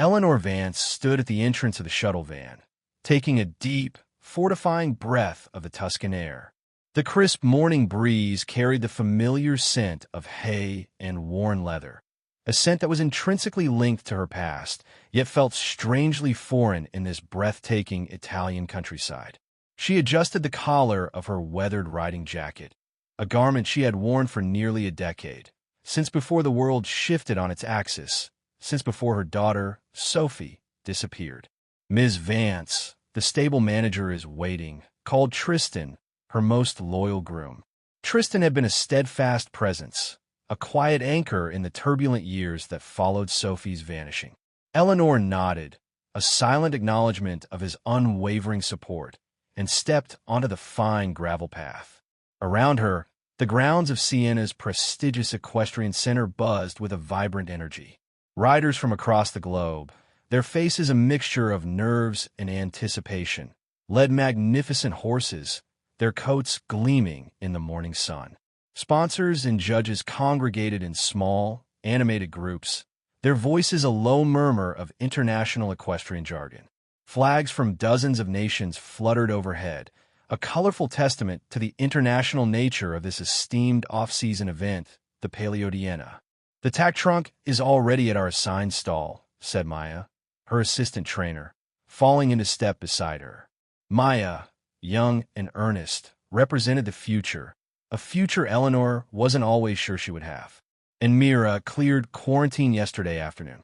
Eleanor Vance stood at the entrance of the shuttle van, taking a deep, fortifying breath of the Tuscan air. The crisp morning breeze carried the familiar scent of hay and worn leather, a scent that was intrinsically linked to her past, yet felt strangely foreign in this breathtaking Italian countryside. She adjusted the collar of her weathered riding jacket, a garment she had worn for nearly a decade, since before the world shifted on its axis, since before her daughter, Sophie, disappeared. Ms. Vance, the stable manager, is waiting, called Tristan, her most loyal groom. Tristan had been a steadfast presence, a quiet anchor in the turbulent years that followed Sophie's vanishing. Eleanor nodded, a silent acknowledgement of his unwavering support, and stepped onto the fine gravel path. Around her, the grounds of Siena's prestigious equestrian center buzzed with a vibrant energy. Riders from across the globe, their faces a mixture of nerves and anticipation, led magnificent horses, their coats gleaming in the morning sun. Sponsors and judges congregated in small, animated groups, their voices a low murmur of international equestrian jargon. Flags from dozens of nations fluttered overhead, a colorful testament to the international nature of this esteemed off-season event, the Paleodiana. "The tack trunk is already at our assigned stall," said Maya, her assistant trainer, falling into step beside her. Maya, young and earnest, represented the future, a future Eleanor wasn't always sure she would have. And Mira cleared quarantine yesterday afternoon.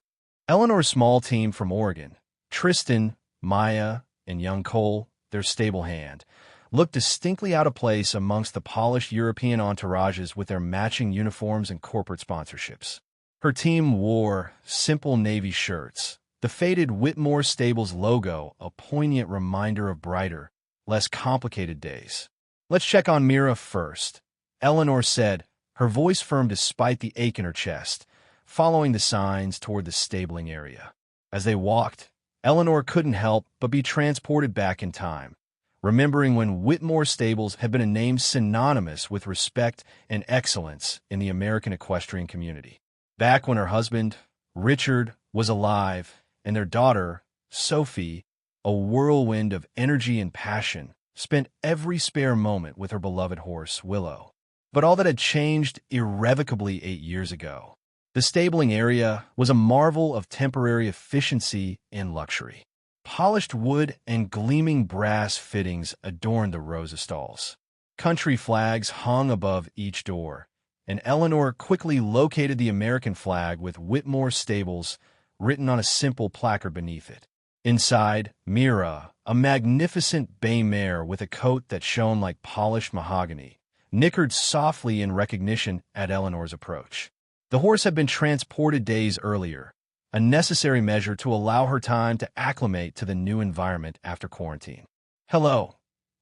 Eleanor's small team from Oregon, Tristan, Maya, and young Cole, their stable hand, looked distinctly out of place amongst the polished European entourages with their matching uniforms and corporate sponsorships. Her team wore simple navy shirts, the faded Whitmore Stables logo a poignant reminder of brighter, less complicated days. "Let's check on Mira first," Eleanor said, her voice firm despite the ache in her chest, following the signs toward the stabling area. As they walked, Eleanor couldn't help but be transported back in time, remembering when Whitmore Stables had been a name synonymous with respect and excellence in the American equestrian community. Back when her husband, Richard, was alive, and their daughter, Sophie, a whirlwind of energy and passion, spent every spare moment with her beloved horse, Willow. But all that had changed irrevocably 8 years ago. The stabling area was a marvel of temporary efficiency and luxury. Polished wood and gleaming brass fittings adorned the rows of stalls. Country flags hung above each door, and Eleanor quickly located the American flag with Whitmore Stables written on a simple placard beneath it. Inside, Mira, a magnificent bay mare with a coat that shone like polished mahogany, nickered softly in recognition at Eleanor's approach. The horse had been transported days earlier, a necessary measure to allow her time to acclimate to the new environment after quarantine. "Hello,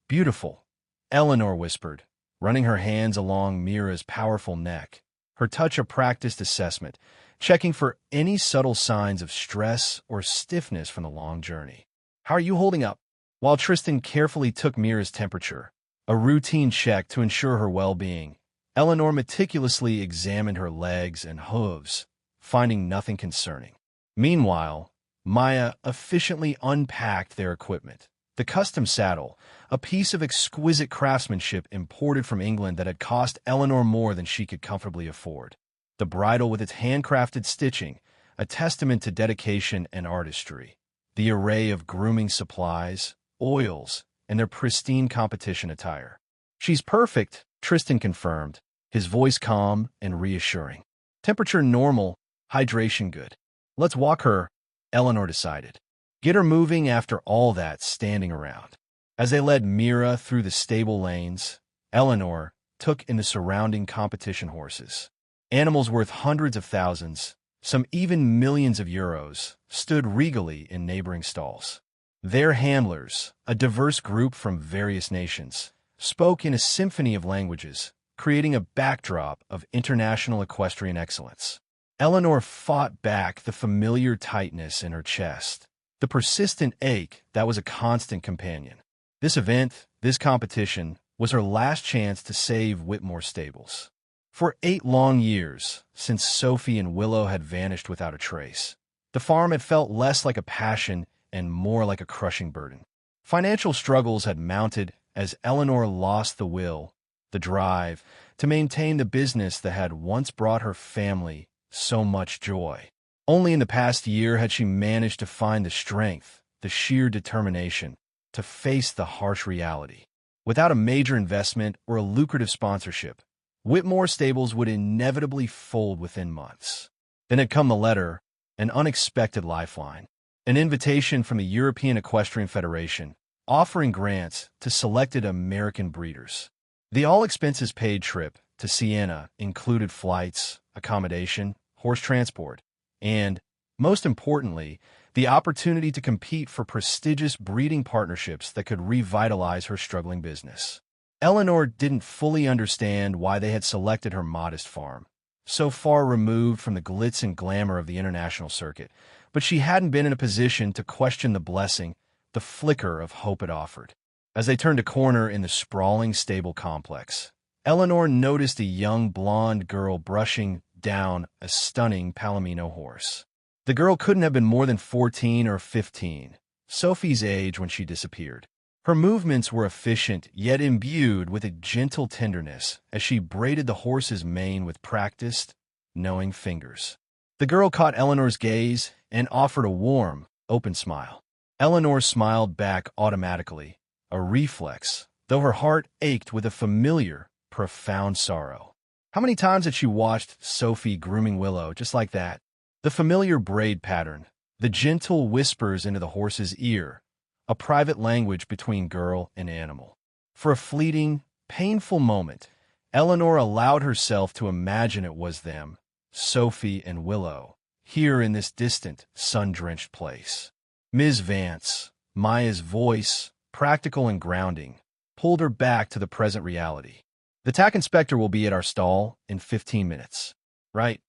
beautiful," Eleanor whispered, running her hands along Mira's powerful neck, her touch a practiced assessment, checking for any subtle signs of stress or stiffness from the long journey. "How are you holding up?" While Tristan carefully took Mira's temperature, a routine check to ensure her well-being, Eleanor meticulously examined her legs and hooves, finding nothing concerning. Meanwhile, Maya efficiently unpacked their equipment. The custom saddle, a piece of exquisite craftsmanship imported from England that had cost Eleanor more than she could comfortably afford. The bridle with its handcrafted stitching, a testament to dedication and artistry. The array of grooming supplies, oils, and their pristine competition attire. "She's perfect," Tristan confirmed, his voice calm and reassuring. "Temperature normal, hydration good. Let's walk her," Eleanor decided. "Get her moving after all that standing around." As they led Mira through the stable lanes, Eleanor took in the surrounding competition horses. Animals worth hundreds of thousands, some even millions of euros, stood regally in neighboring stalls. Their handlers, a diverse group from various nations, spoke in a symphony of languages, creating a backdrop of international equestrian excellence. Eleanor fought back the familiar tightness in her chest, the persistent ache that was a constant companion. This event, this competition, was her last chance to save Whitmore Stables. For 8 long years, since Sophie and Willow had vanished without a trace, The farm had felt less like a passion and more like a crushing burden. Financial struggles had mounted as Eleanor lost the will, the drive, to maintain the business that had once brought her family so much joy. Only in the past year had she managed to find the strength, the sheer determination, to face the harsh reality. Without a major investment or a lucrative sponsorship, Whitmore Stables would inevitably fold within months. Then had come the letter, an unexpected lifeline, an invitation from the European Equestrian Federation, offering grants to selected American breeders. The all-expenses-paid trip to Siena included flights, accommodation, horse transport, and, most importantly, the opportunity to compete for prestigious breeding partnerships that could revitalize her struggling business. Eleanor didn't fully understand why they had selected her modest farm, so far removed from the glitz and glamour of the international circuit, but she hadn't been in a position to question the blessing, the flicker of hope it offered. As they turned a corner in the sprawling stable complex, Eleanor noticed a young blonde girl brushing down a stunning Palomino horse. The girl couldn't have been more than 14 or 15, Sophie's age when she disappeared. Her movements were efficient, yet imbued with a gentle tenderness as she braided the horse's mane with practiced, knowing fingers. The girl caught Eleanor's gaze and offered a warm, open smile. Eleanor smiled back automatically, a reflex, though her heart ached with a familiar, profound sorrow. How many times had she watched Sophie grooming Willow just like that? The familiar braid pattern, the gentle whispers into the horse's ear, a private language between girl and animal. For a fleeting, painful moment, Eleanor allowed herself to imagine it was them, Sophie and Willow, here in this distant, sun-drenched place. Ms. Vance, Maya's voice, practical and grounding, pulled her back to the present reality. The tack inspector will be at our stall in 15 minutes. Right?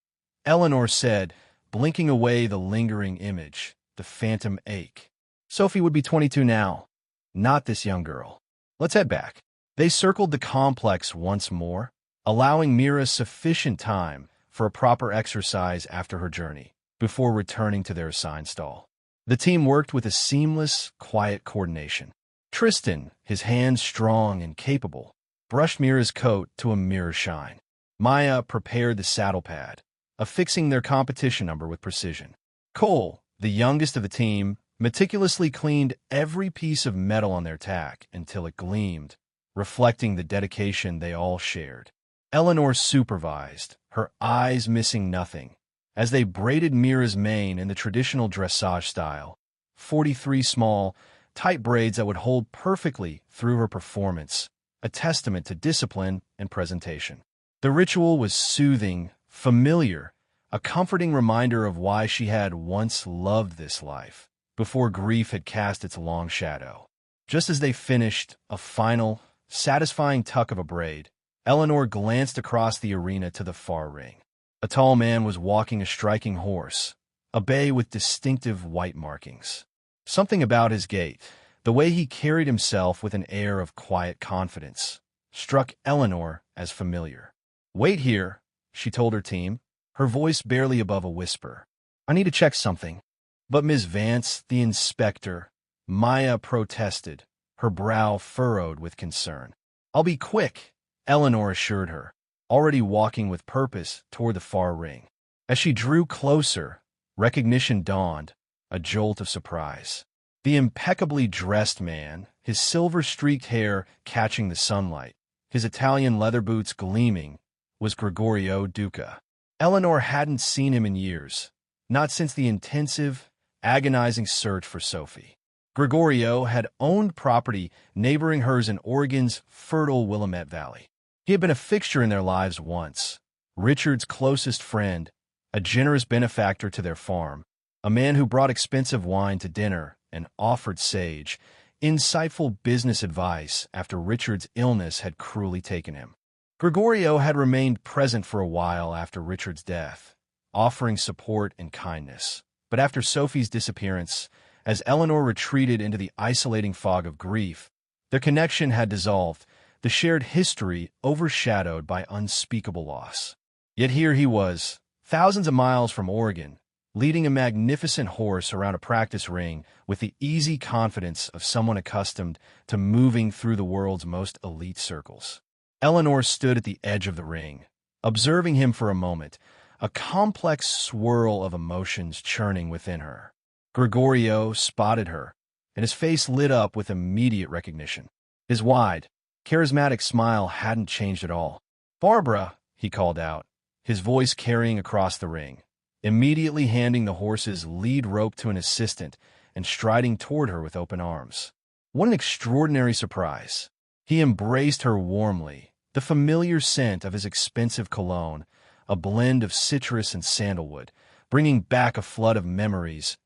Eleanor said, blinking away the lingering image, the phantom ache. Sophie would be 22 now, not this young girl. Let's head back. They circled the complex once more, allowing Mira sufficient time for a proper exercise after her journey, before returning to their assigned stall. The team worked with a seamless, quiet coordination. Tristan, his hands strong and capable, brushed Mira's coat to a mirror shine. Maya prepared the saddle pad, affixing their competition number with precision. Cole, the youngest of the team, meticulously cleaned every piece of metal on their tack until it gleamed, reflecting the dedication they all shared. Eleanor supervised, her eyes missing nothing, as they braided Mira's mane in the traditional dressage style, 43 small, tight braids that would hold perfectly through her performance, a testament to discipline and presentation. The ritual was soothing, familiar, a comforting reminder of why she had once loved this life, before grief had cast its long shadow. Just as they finished a final, satisfying tuck of a braid, Eleanor glanced across the arena to the far ring. A tall man was walking a striking horse, a bay with distinctive white markings. Something about his gait, the way he carried himself with an air of quiet confidence, struck Eleanor as familiar. "Wait here," she told her team, her voice barely above a whisper. "I need to check something." But Miss Vance, the inspector, Maya protested, her brow furrowed with concern. "I'll be quick," Eleanor assured her, already walking with purpose toward the far ring. As she drew closer, recognition dawned, a jolt of surprise. The impeccably dressed man, his silver-streaked hair catching the sunlight, his Italian leather boots gleaming, was Gregorio Duca. Eleanor hadn't seen him in years, not since the intensive, agonizing search for Sophie. Gregorio had owned property neighboring hers in Oregon's fertile Willamette Valley. He had been a fixture in their lives once, Richard's closest friend, a generous benefactor to their farm, a man who brought expensive wine to dinner and offered sage, insightful business advice after Richard's illness had cruelly taken him. Gregorio had remained present for a while after Richard's death, offering support and kindness. But after Sophie's disappearance, as Eleanor retreated into the isolating fog of grief, their connection had dissolved, the shared history overshadowed by unspeakable loss. Yet here he was, thousands of miles from Oregon, leading a magnificent horse around a practice ring with the easy confidence of someone accustomed to moving through the world's most elite circles. Eleanor stood at the edge of the ring, observing him for a moment, a complex swirl of emotions churning within her. Gregorio spotted her, and his face lit up with immediate recognition. His wide, charismatic smile hadn't changed at all. "Barbara," he called out, his voice carrying across the ring, immediately handing the horse's lead rope to an assistant and striding toward her with open arms. What an extraordinary surprise. He embraced her warmly, the familiar scent of his expensive cologne, a blend of citrus and sandalwood, bringing back a flood of memories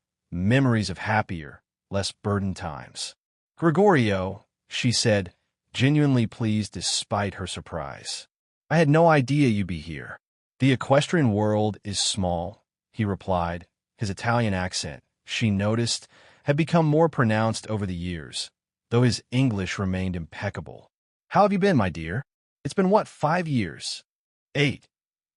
of happier, less burdened times. "Gregorio," she said, genuinely pleased despite her surprise. "I had no idea you'd be here." "The equestrian world is small," he replied. His Italian accent, she noticed, had become more pronounced over the years, though his English remained impeccable. "How have you been, my dear? It's been, what, 5 years?" "8."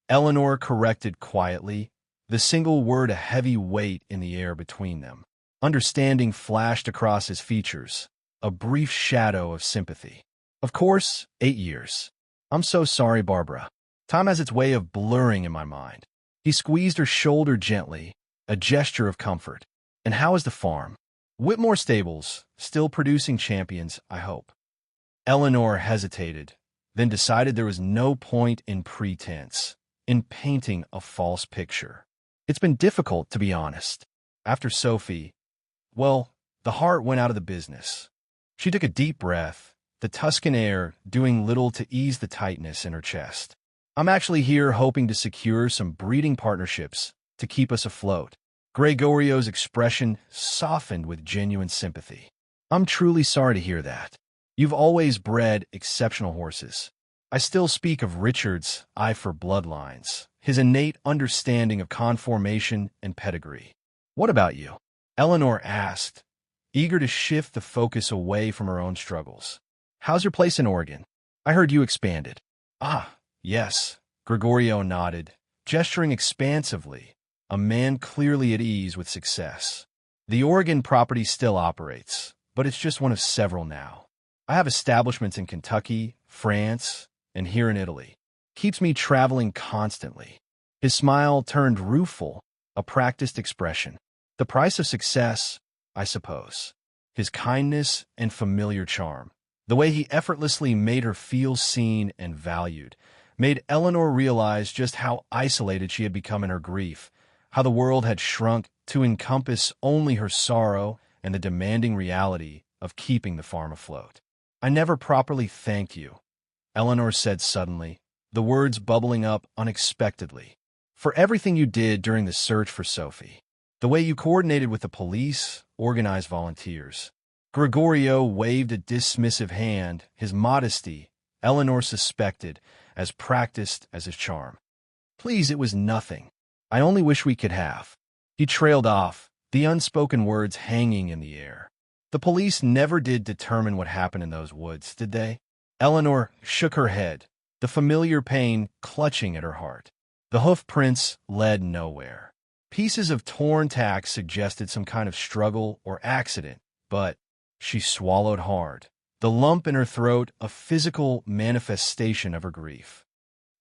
Eleanor corrected quietly, the single word a heavy weight in the air between them. Understanding flashed across his features, a brief shadow of sympathy. "Of course, 8 years. I'm so sorry, Barbara. Time has its way of blurring in my mind." He squeezed her shoulder gently, a gesture of comfort. "And how is the farm?" "Whitmore Stables, still producing champions, I hope." Eleanor hesitated, then decided there was no point in pretense, in painting a false picture. "It's been difficult, to be honest. After Sophie, well, the heart went out of the business." She took a deep breath, the Tuscan air doing little to ease the tightness in her chest. "I'm actually here hoping to secure some breeding partnerships to keep us afloat." Gregorio's expression softened with genuine sympathy. "I'm truly sorry to hear that. You've always bred exceptional horses." I still speak of Richard's eye for bloodlines, his innate understanding of conformation and pedigree. "What about you?" Eleanor asked, eager to shift the focus away from her own struggles. "How's your place in Oregon? I heard you expanded." "Ah, yes," Gregorio nodded, gesturing expansively, a man clearly at ease with success. "The Oregon property still operates, but it's just one of several now. I have establishments in Kentucky, France, and here in Italy. Keeps me traveling constantly." His smile turned rueful, a practiced expression. "The price of success, I suppose." His kindness and familiar charm, the way he effortlessly made her feel seen and valued, made Eleanor realize just how isolated she had become in her grief, how the world had shrunk to encompass only her sorrow and the demanding reality of keeping the farm afloat. "I never properly thanked you," Eleanor said suddenly, the words bubbling up unexpectedly. "For everything you did during the search for Sophie. The way you coordinated with the police, organized volunteers." Gregorio waved a dismissive hand, his modesty, Eleanor suspected, as practiced as his charm. "Please, it was nothing. I only wish we could have." He trailed off, the unspoken words hanging in the air. "The police never did determine what happened in those woods, did they?" Eleanor shook her head, the familiar pain clutching at her heart. The hoof prints led nowhere. Pieces of torn tack suggested some kind of struggle or accident, but she swallowed hard, the lump in her throat a physical manifestation of her grief.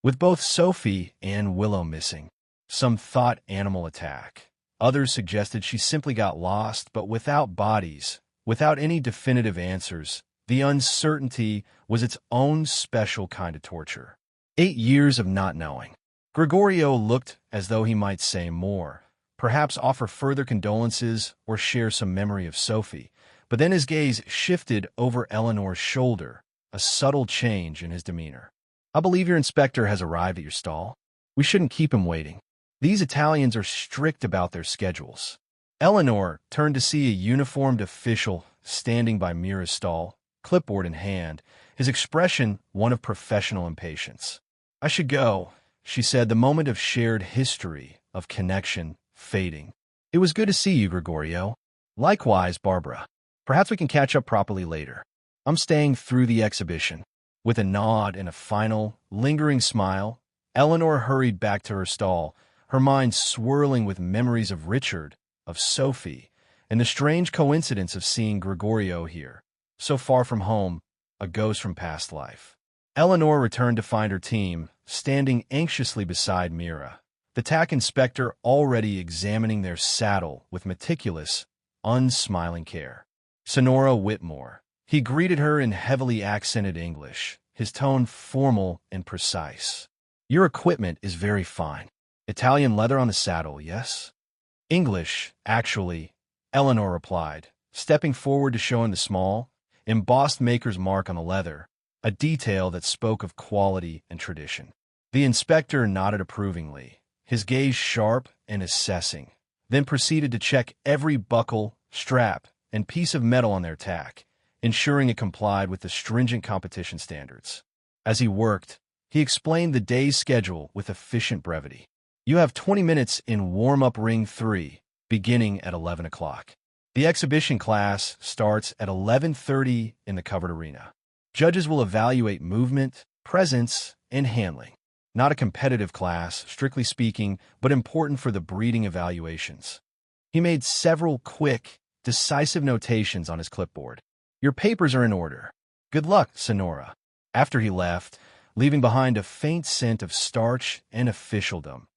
With both Sophie and Willow missing, some thought animal attack. Others suggested she simply got lost, but without bodies, without any definitive answers, the uncertainty was its own special kind of torture. 8 years of not knowing. Gregorio looked as though he might say more, perhaps offer further condolences or share some memory of Sophie, but then his gaze shifted over Eleanor's shoulder, a subtle change in his demeanor. "I believe your inspector has arrived at your stall. We shouldn't keep him waiting. These Italians are strict about their schedules." Eleanor turned to see a uniformed official standing by Mira's stall, clipboard in hand, his expression one of professional impatience. "I should go," she said, the moment of shared history, of connection, fading. "It was good to see you, Gregorio." "Likewise, Barbara. Perhaps we can catch up properly later. I'm staying through the exhibition." With a nod and a final, lingering smile, Eleanor hurried back to her stall, her mind swirling with memories of Richard, of Sophie, and the strange coincidence of seeing Gregorio here, so far from home, a ghost from past life. Eleanor returned to find her team, standing anxiously beside Mira, the TAC inspector already examining their saddle with meticulous, unsmiling care. Sonora Whitmore. He greeted her in heavily accented English, his tone formal and precise. Your equipment is very fine. Italian leather on the saddle, yes? English, actually, Eleanor replied, stepping forward to show him the small, embossed maker's mark on the leather, a detail that spoke of quality and tradition. The inspector nodded approvingly, his gaze sharp and assessing, then proceeded to check every buckle, strap, and piece of metal on their tack, ensuring it complied with the stringent competition standards. As he worked, he explained the day's schedule with efficient brevity. You have 20 minutes in warm-up ring 3, beginning at 11 o'clock. The exhibition class starts at 11:30 in the covered arena. Judges will evaluate movement, presence, and handling. Not a competitive class, strictly speaking, but important for the breeding evaluations. He made several quick, decisive notations on his clipboard. Your papers are in order. Good luck, Sonora. After he left, leaving behind a faint scent of starch and officialdom,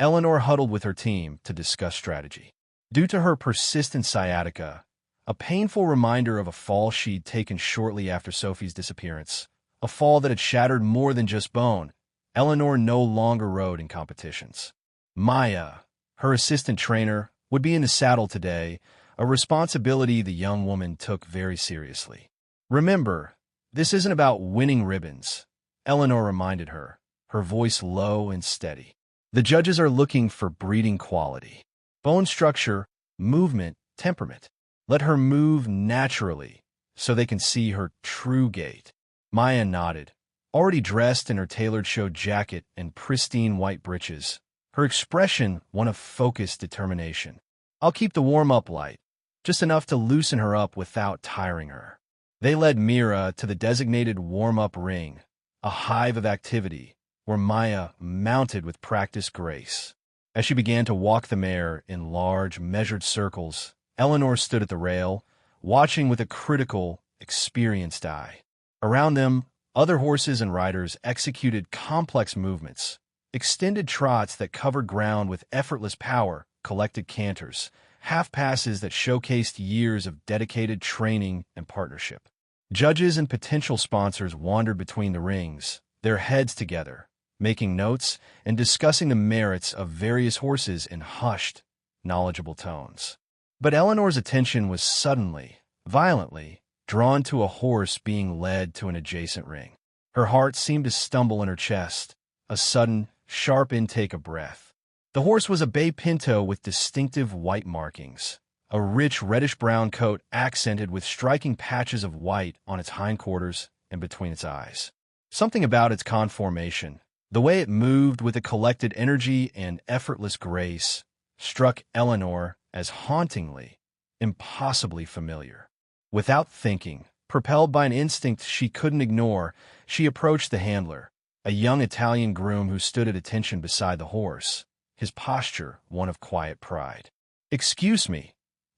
Eleanor huddled with her team to discuss strategy. Due to her persistent sciatica, a painful reminder of a fall she'd taken shortly after Sophie's disappearance, a fall that had shattered more than just bone, Eleanor no longer rode in competitions. Maya, her assistant trainer, would be in the saddle today, a responsibility the young woman took very seriously. Remember, this isn't about winning ribbons, Eleanor reminded her, her voice low and steady. The judges are looking for breeding quality. Bone structure, movement, temperament. Let her move naturally so they can see her true gait. Maya nodded, already dressed in her tailored show jacket and pristine white breeches, her expression one of focused determination. I'll keep the warm-up light, just enough to loosen her up without tiring her. They led Mira to the designated warm-up ring, a hive of activity, where Maya mounted with practiced grace. As she began to walk the mare in large, measured circles, Eleanor stood at the rail, watching with a critical, experienced eye. Around them, other horses and riders executed complex movements, extended trots that covered ground with effortless power, collected canters, half-passes that showcased years of dedicated training and partnership. Judges and potential sponsors wandered between the rings, their heads together, making notes and discussing the merits of various horses in hushed, knowledgeable tones. But Eleanor's attention was suddenly, violently, drawn to a horse being led to an adjacent ring. Her heart seemed to stumble in her chest, a sudden, sharp intake of breath. The horse was a bay pinto with distinctive white markings, a rich reddish-brown coat accented with striking patches of white on its hindquarters and between its eyes. Something about its conformation, the way it moved with a collected energy and effortless grace, struck Eleanor as hauntingly, impossibly familiar. Without thinking, propelled by an instinct she couldn't ignore, she approached the handler, a young Italian groom who stood at attention beside the horse, his posture one of quiet pride. "Excuse me,"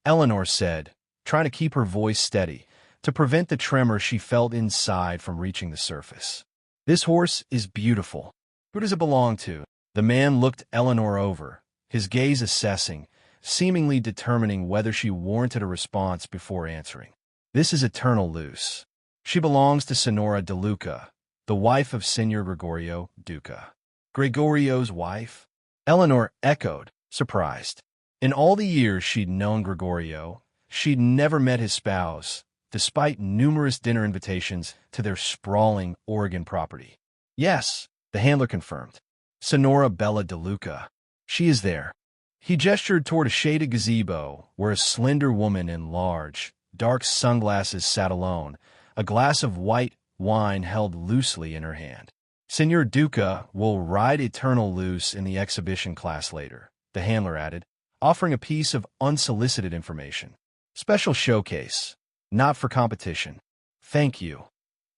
Eleanor said, trying to keep her voice steady, to prevent the tremor she felt inside from reaching the surface. "This horse is beautiful. Who does it belong to?" The man looked Eleanor over, his gaze assessing, seemingly determining whether she warranted a response before answering. "This is Eternal Luce. She belongs to Sonora De Luca, the wife of Senor Gregorio Duca." "Gregorio's wife?" Eleanor echoed, surprised. In all the years she'd known Gregorio, she'd never met his spouse, despite numerous dinner invitations to their sprawling Oregon property. "Yes," the handler confirmed. "Sonora Bella De Luca. She is there." He gestured toward a shaded gazebo where a slender woman in large, dark sunglasses sat alone, a glass of white wine held loosely in her hand. "Senor Duca will ride Eternal Luce in the exhibition class later," the handler added, offering a piece of unsolicited information. "Special showcase, not for competition." "Thank you,"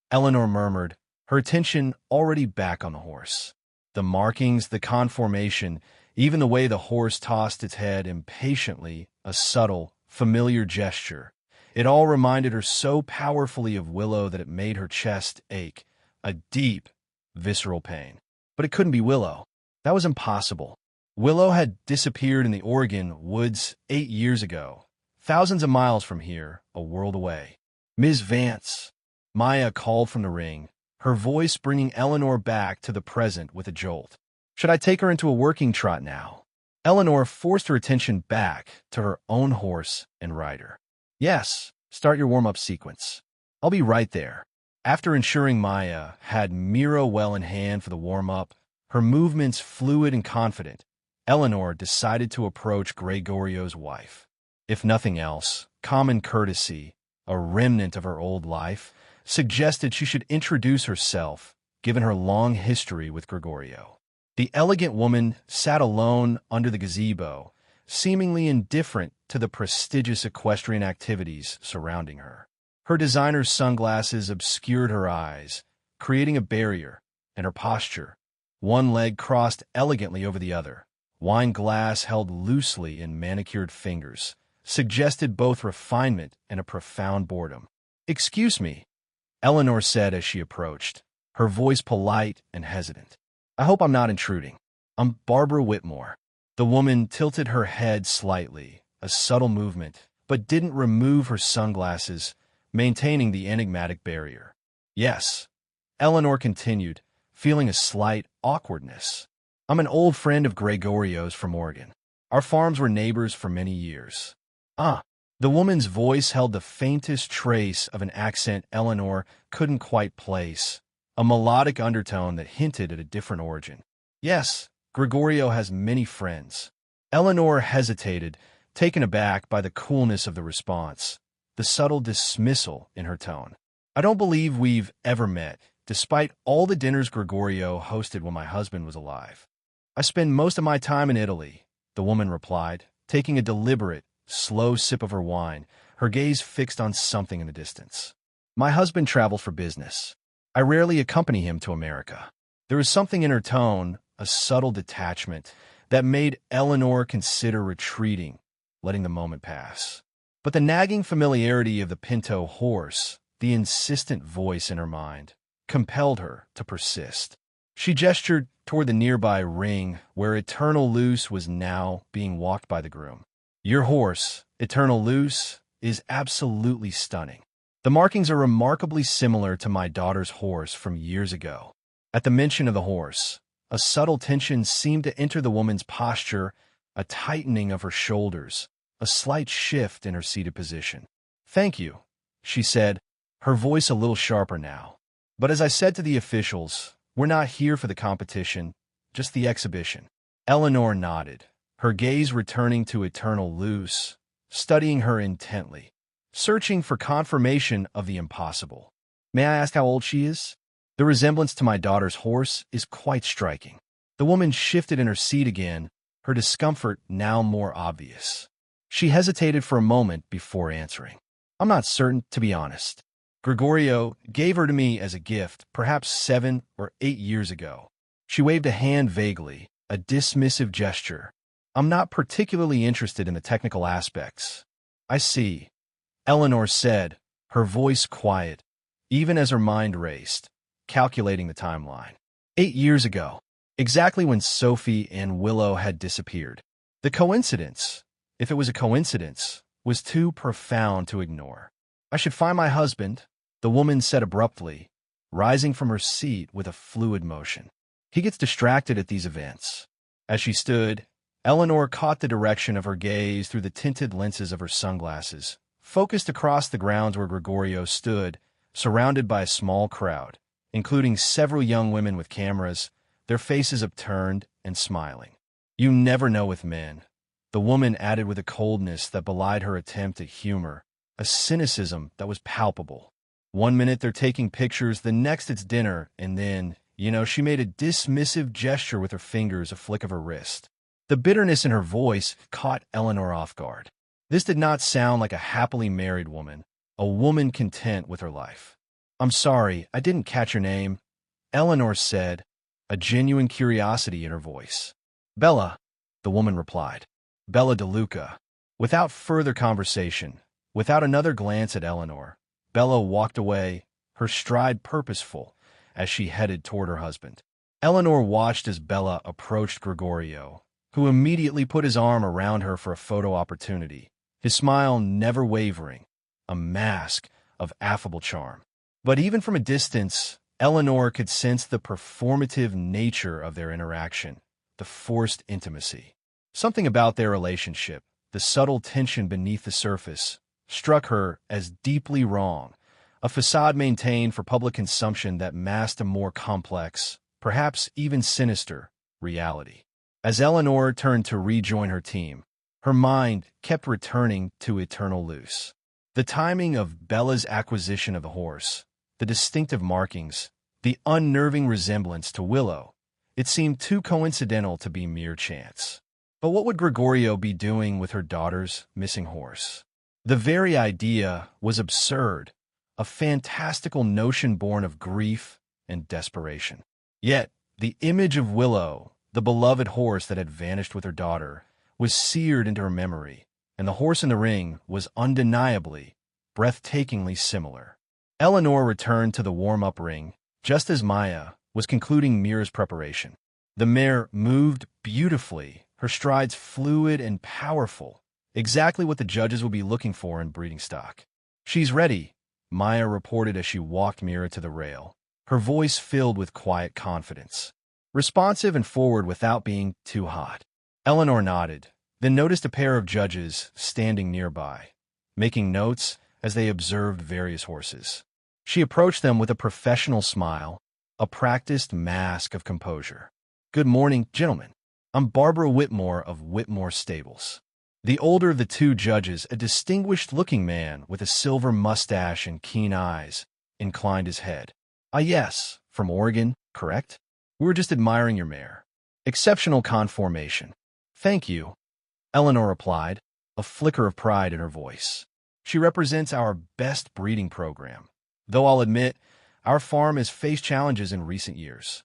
Eleanor murmured, her attention already back on the horse. The markings, the conformation, Even the way the horse tossed its head impatiently, a subtle, familiar gesture. It all reminded her so powerfully of Willow that it made her chest ache, a deep, visceral pain. But it couldn't be Willow. That was impossible. Willow had disappeared in the Oregon woods 8 years ago, thousands of miles from here, a world away. Ms. Vance, Maya called from the ring, her voice bringing Eleanor back to the present with a jolt. Should I take her into a working trot now? Eleanor forced her attention back to her own horse and rider. Yes, start your warm-up sequence. I'll be right there. After ensuring Maya had Miro well in hand for the warm-up, her movements fluid and confident, Eleanor decided to approach Gregorio's wife. If nothing else, common courtesy, a remnant of her old life, suggested she should introduce herself, given her long history with Gregorio. The elegant woman sat alone under the gazebo, seemingly indifferent to the prestigious equestrian activities surrounding her. Her designer's sunglasses obscured her eyes, creating a barrier, and her posture, one leg crossed elegantly over the other, wine glass held loosely in manicured fingers, suggested both refinement and a profound boredom. "Excuse me," Eleanor said as she approached, her voice polite and hesitant. "I hope I'm not intruding. I'm Barbara Whitmore." The woman tilted her head slightly, a subtle movement, but didn't remove her sunglasses, maintaining the enigmatic barrier. "Yes," Eleanor continued, feeling a slight awkwardness. "I'm an old friend of Gregorio's from Oregon. Our farms were neighbors for many years." "Ah." The woman's voice held the faintest trace of an accent Eleanor couldn't quite place, a melodic undertone that hinted at a different origin. "Yes, Gregorio has many friends." Eleanor hesitated, taken aback by the coolness of the response, the subtle dismissal in her tone. "I don't believe we've ever met, despite all the dinners Gregorio hosted when my husband was alive. I spend most of my time in Italy," the woman replied, taking a deliberate, slow sip of her wine, her gaze fixed on something in the distance. "My husband travels for business. I rarely accompany him to America." There was something in her tone, a subtle detachment, that made Eleanor consider retreating, letting the moment pass. But the nagging familiarity of the Pinto horse, the insistent voice in her mind, compelled her to persist. She gestured toward the nearby ring where Eternal Luce was now being walked by the groom. "Your horse, Eternal Luce, is absolutely stunning. The markings are remarkably similar to my daughter's horse from years ago." At the mention of the horse, a subtle tension seemed to enter the woman's posture, a tightening of her shoulders, a slight shift in her seated position. "Thank you," she said, her voice a little sharper now. "But as I said to the officials, we're not here for the competition, just the exhibition." Eleanor nodded, her gaze returning to Eternal Luce, studying her intently, searching for confirmation of the impossible. "May I ask how old she is?" "The resemblance to my daughter's horse is quite striking." The woman shifted in her seat again, her discomfort now more obvious. She hesitated for a moment before answering. "I'm not certain, to be honest. Gregorio gave her to me as a gift, perhaps 7 or 8 years ago." She waved a hand vaguely, a dismissive gesture. "I'm not particularly interested in the technical aspects." "I see," Eleanor said, her voice quiet, even as her mind raced, calculating the timeline. 8 years ago, exactly when Sophie and Willow had disappeared. The coincidence, if it was a coincidence, was too profound to ignore. "I should find my husband," the woman said abruptly, rising from her seat with a fluid motion. "He gets distracted at these events." As she stood, Eleanor caught the direction of her gaze through the tinted lenses of her sunglasses, focused across the grounds where Gregorio stood, surrounded by a small crowd, including several young women with cameras, their faces upturned and smiling. "You never know with men," the woman added with a coldness that belied her attempt at humor, a cynicism that was palpable. "One minute they're taking pictures, the next it's dinner, and then, she made a dismissive gesture with her fingers, a flick of her wrist. The bitterness in her voice caught Eleanor off guard. This did not sound like a happily married woman, a woman content with her life. "I'm sorry, I didn't catch your name," Eleanor said, a genuine curiosity in her voice. "Bella," the woman replied. Bella DeLuca. Without further conversation, without another glance at Eleanor, Bella walked away, her stride purposeful, as she headed toward her husband. Eleanor watched as Bella approached Gregorio, who immediately put his arm around her for a photo opportunity, his smile never wavering, a mask of affable charm. But even from a distance, Eleanor could sense the performative nature of their interaction, the forced intimacy. Something about their relationship, the subtle tension beneath the surface, struck her as deeply wrong, a facade maintained for public consumption that masked a more complex, perhaps even sinister, reality. As Eleanor turned to rejoin her team, her mind kept returning to Eternal Luce. The timing of Bella's acquisition of the horse, the distinctive markings, the unnerving resemblance to Willow, it seemed too coincidental to be mere chance. But what would Gregorio be doing with her daughter's missing horse? The very idea was absurd, a fantastical notion born of grief and desperation. Yet, the image of Willow, the beloved horse that had vanished with her daughter, was seared into her memory, and the horse in the ring was undeniably, breathtakingly similar. Eleanor returned to the warm-up ring just as Maya was concluding Mira's preparation. The mare moved beautifully, her strides fluid and powerful, exactly what the judges would be looking for in breeding stock. "She's ready," Maya reported as she walked Mira to the rail, her voice filled with quiet confidence. Responsive and forward without being too hot. Eleanor nodded, then noticed a pair of judges standing nearby, making notes as they observed various horses. She approached them with a professional smile, a practiced mask of composure. "Good morning, gentlemen. I'm Barbara Whitmore of Whitmore Stables." The older of the two judges, a distinguished-looking man with a silver mustache and keen eyes, inclined his head. "Ah, yes, from Oregon, correct? We were just admiring your mare. Exceptional conformation." "Thank you," Eleanor replied, a flicker of pride in her voice. "She represents our best breeding program, though I'll admit our farm has faced challenges in recent years."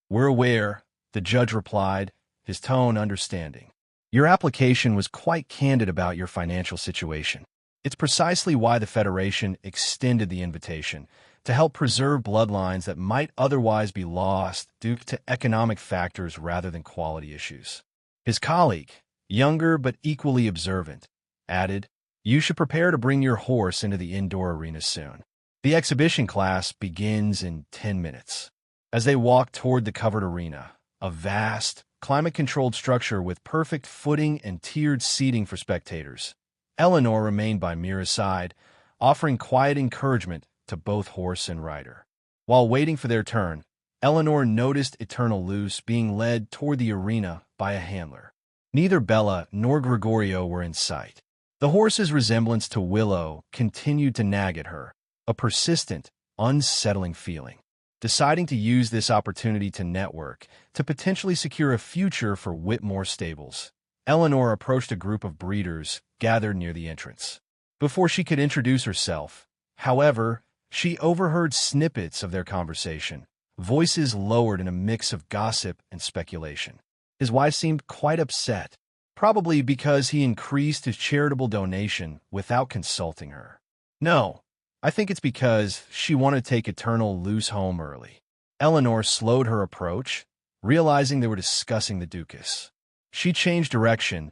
"We're aware," the judge replied, his tone understanding. "Your application was quite candid about your financial situation. It's precisely why the Federation extended the invitation, to help preserve bloodlines that might otherwise be lost due to economic factors rather than quality issues." His colleague, younger but equally observant, added, "You should prepare to bring your horse into the indoor arena soon. The exhibition class begins in 10 minutes. As they walked toward the covered arena, a vast, climate-controlled structure with perfect footing and tiered seating for spectators, Eleanor remained by Mira's side, offering quiet encouragement to both horse and rider. While waiting for their turn, Eleanor noticed Eternal Luce being led toward the arena by a handler. Neither Bella nor Gregorio were in sight. The horse's resemblance to Willow continued to nag at her, a persistent, unsettling feeling. Deciding to use this opportunity to network, to potentially secure a future for Whitmore Stables, Eleanor approached a group of breeders gathered near the entrance. Before she could introduce herself, however, she overheard snippets of their conversation, voices lowered in a mix of gossip and speculation. His wife seemed quite upset, probably because he increased his charitable donation without consulting her. "No, I think it's because she wanted to take Eternal Luce home early." Eleanor slowed her approach, realizing they were discussing the Dukas. She changed direction,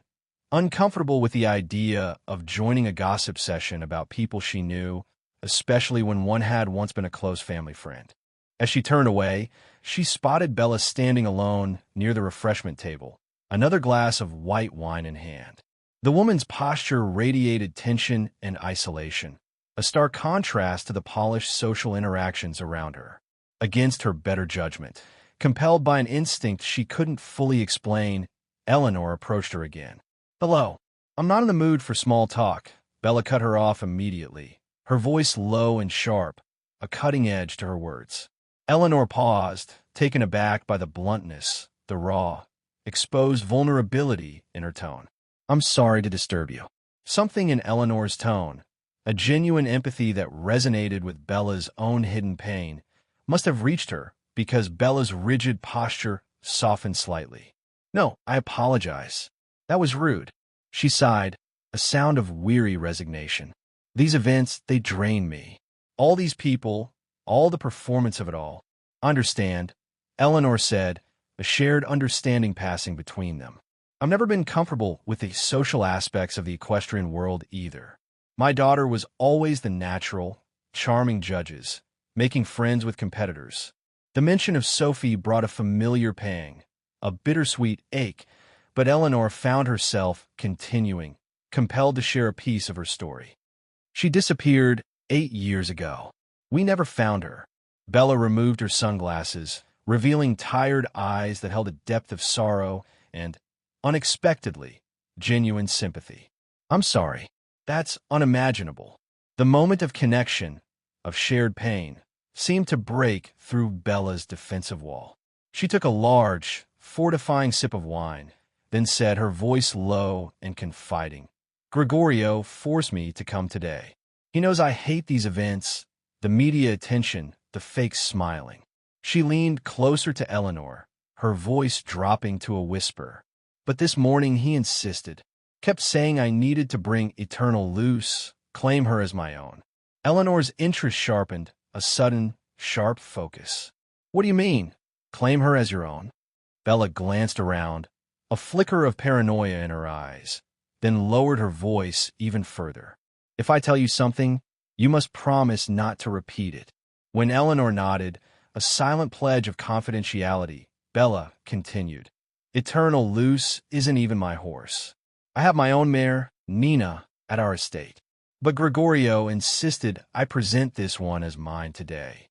uncomfortable with the idea of joining a gossip session about people she knew, especially when one had once been a close family friend. As she turned away, she spotted Bella standing alone near the refreshment table, another glass of white wine in hand. The woman's posture radiated tension and isolation, a stark contrast to the polished social interactions around her. Against her better judgment, compelled by an instinct she couldn't fully explain, Eleanor approached her again. "Hello. I'm not in the mood for small talk." Bella cut her off immediately, her voice low and sharp, a cutting edge to her words. Eleanor paused, taken aback by the bluntness, the raw, exposed vulnerability in her tone. "I'm sorry to disturb you." Something in Eleanor's tone, a genuine empathy that resonated with Bella's own hidden pain, must have reached her because Bella's rigid posture softened slightly. "No, I apologize. That was rude. She sighed, a sound of weary resignation. These events, they drain me. All these people, all the performance of it all. Understand, Eleanor said, a shared understanding passing between them. I've never been comfortable with the social aspects of the equestrian world either. My daughter was always the natural, charming judges, making friends with competitors. The mention of Sophie brought a familiar pang, a bittersweet ache, but Eleanor found herself continuing, compelled to share a piece of her story. She disappeared 8 years ago. We never found her. Bella removed her sunglasses, revealing tired eyes that held a depth of sorrow and, unexpectedly, genuine sympathy. I'm sorry. That's unimaginable. The moment of connection, of shared pain, seemed to break through Bella's defensive wall. She took a large, fortifying sip of wine, then said, her voice low and confiding, Gregorio forced me to come today. He knows I hate these events, the media attention, the fake smiling. She leaned closer to Eleanor, her voice dropping to a whisper. But this morning he insisted, kept saying I needed to bring Eternal loose, claim her as my own. Eleanor's interest sharpened, a sudden, sharp focus. What do you mean? Claim her as your own? Bella glanced around, a flicker of paranoia in her eyes, then lowered her voice even further. If I tell you something, you must promise not to repeat it. When Eleanor nodded, a silent pledge of confidentiality, Bella continued. Eternal loose isn't even my horse. I have my own mare, Nina, at our estate. But Gregorio insisted I present this one as mine today.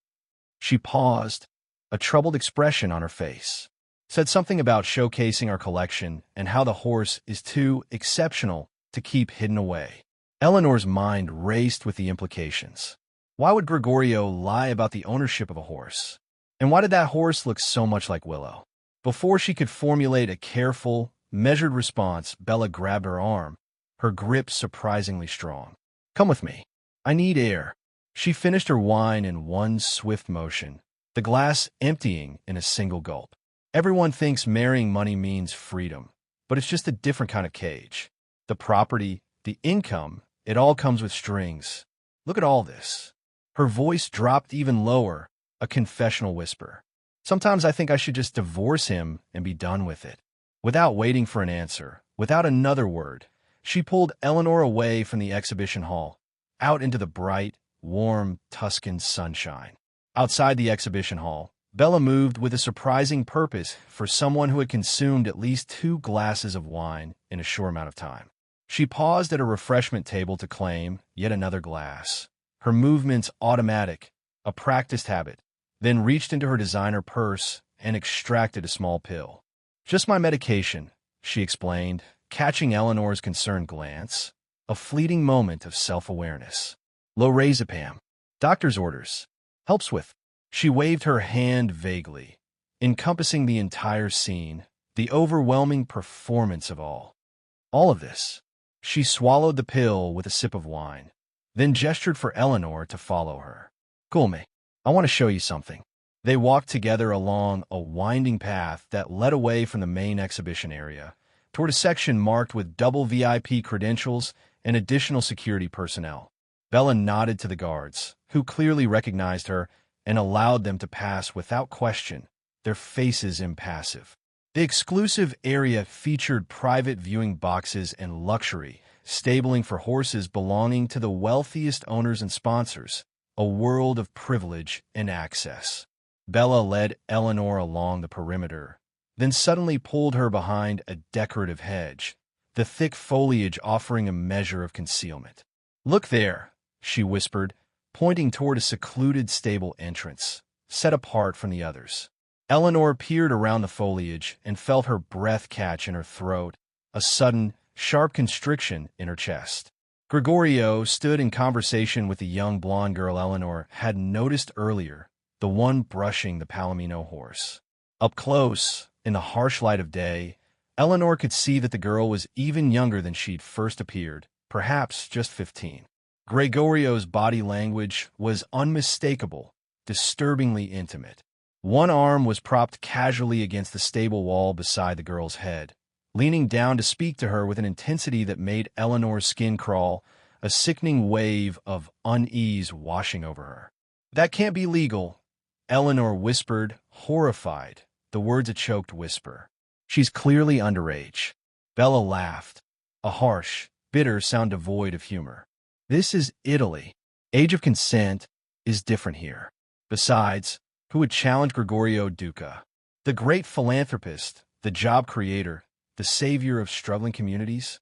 She paused, a troubled expression on her face. Said something about showcasing our collection and how the horse is too exceptional to keep hidden away. Eleanor's mind raced with the implications. Why would Gregorio lie about the ownership of a horse? And why did that horse look so much like Willow? Before she could formulate a careful, measured response, Bella grabbed her arm, her grip surprisingly strong. Come with me. I need air. She finished her wine in one swift motion, the glass emptying in a single gulp. Everyone thinks marrying money means freedom, but it's just a different kind of cage. The property, the income, it all comes with strings. Look at all this. Her voice dropped even lower, a confessional whisper. Sometimes I think I should just divorce him and be done with it. Without waiting for an answer, without another word, she pulled Eleanor away from the exhibition hall, out into the bright, warm Tuscan sunshine. Outside the exhibition hall, Bella moved with a surprising purpose for someone who had consumed at least 2 glasses of wine in a short amount of time. She paused at a refreshment table to claim yet another glass, her movements automatic, a practiced habit, then reached into her designer purse and extracted a small pill. Just my medication, she explained, catching Eleanor's concerned glance, a fleeting moment of self-awareness. Lorazepam. Doctor's orders. Helps with. She waved her hand vaguely, encompassing the entire scene, the overwhelming performance of all. All of this. She swallowed the pill with a sip of wine, then gestured for Eleanor to follow her. Cool me. I want to show you something. They walked together along a winding path that led away from the main exhibition area, toward a section marked with double VIP credentials and additional security personnel. Bella nodded to the guards, who clearly recognized her, and allowed them to pass without question, their faces impassive. The exclusive area featured private viewing boxes and luxury, stabling for horses belonging to the wealthiest owners and sponsors, a world of privilege and access. Bella led Eleanor along the perimeter, then suddenly pulled her behind a decorative hedge, the thick foliage offering a measure of concealment. Look there, she whispered, pointing toward a secluded stable entrance, set apart from the others. Eleanor peered around the foliage and felt her breath catch in her throat, a sudden, sharp constriction in her chest. Gregorio stood in conversation with the young blonde girl Eleanor had noticed earlier, the one brushing the Palomino horse. Up close, in the harsh light of day, Eleanor could see that the girl was even younger than she'd first appeared, perhaps just 15. Gregorio's body language was unmistakable, disturbingly intimate. One arm was propped casually against the stable wall beside the girl's head, leaning down to speak to her with an intensity that made Eleanor's skin crawl, a sickening wave of unease washing over her. "That can't be legal," Eleanor whispered, horrified, the words a choked whisper. "She's clearly underage." Bella laughed, a harsh, bitter sound devoid of humor. "This is Italy. Age of consent is different here. Besides, who would challenge Gregorio Duca? The great philanthropist, the job creator, the savior of struggling communities?"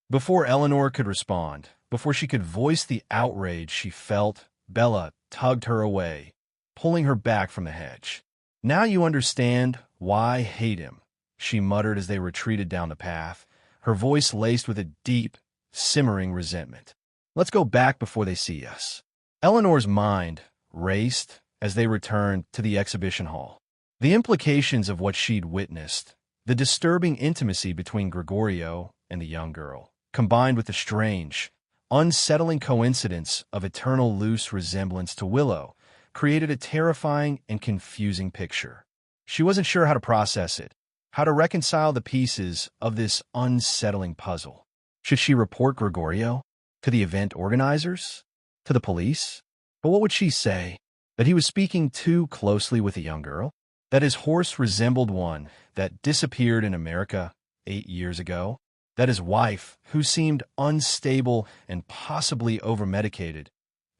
Before Eleanor could respond, before she could voice the outrage she felt, Bella tugged her away, pulling her back from the hedge. "Now you understand why I hate him," she muttered as they retreated down the path, her voice laced with a deep, simmering resentment. "Let's go back before they see us." Eleanor's mind raced as they returned to the exhibition hall. The implications of what she'd witnessed, the disturbing intimacy between Gregorio and the young girl, combined with the strange, unsettling coincidence of Eternal Luce's resemblance to Willow, created a terrifying and confusing picture. She wasn't sure how to process it, how to reconcile the pieces of this unsettling puzzle. Should she report Gregorio? To the event organizers? To the police? But what would she say? That he was speaking too closely with a young girl? That his horse resembled one that disappeared in America 8 years ago? That his wife, who seemed unstable and possibly overmedicated,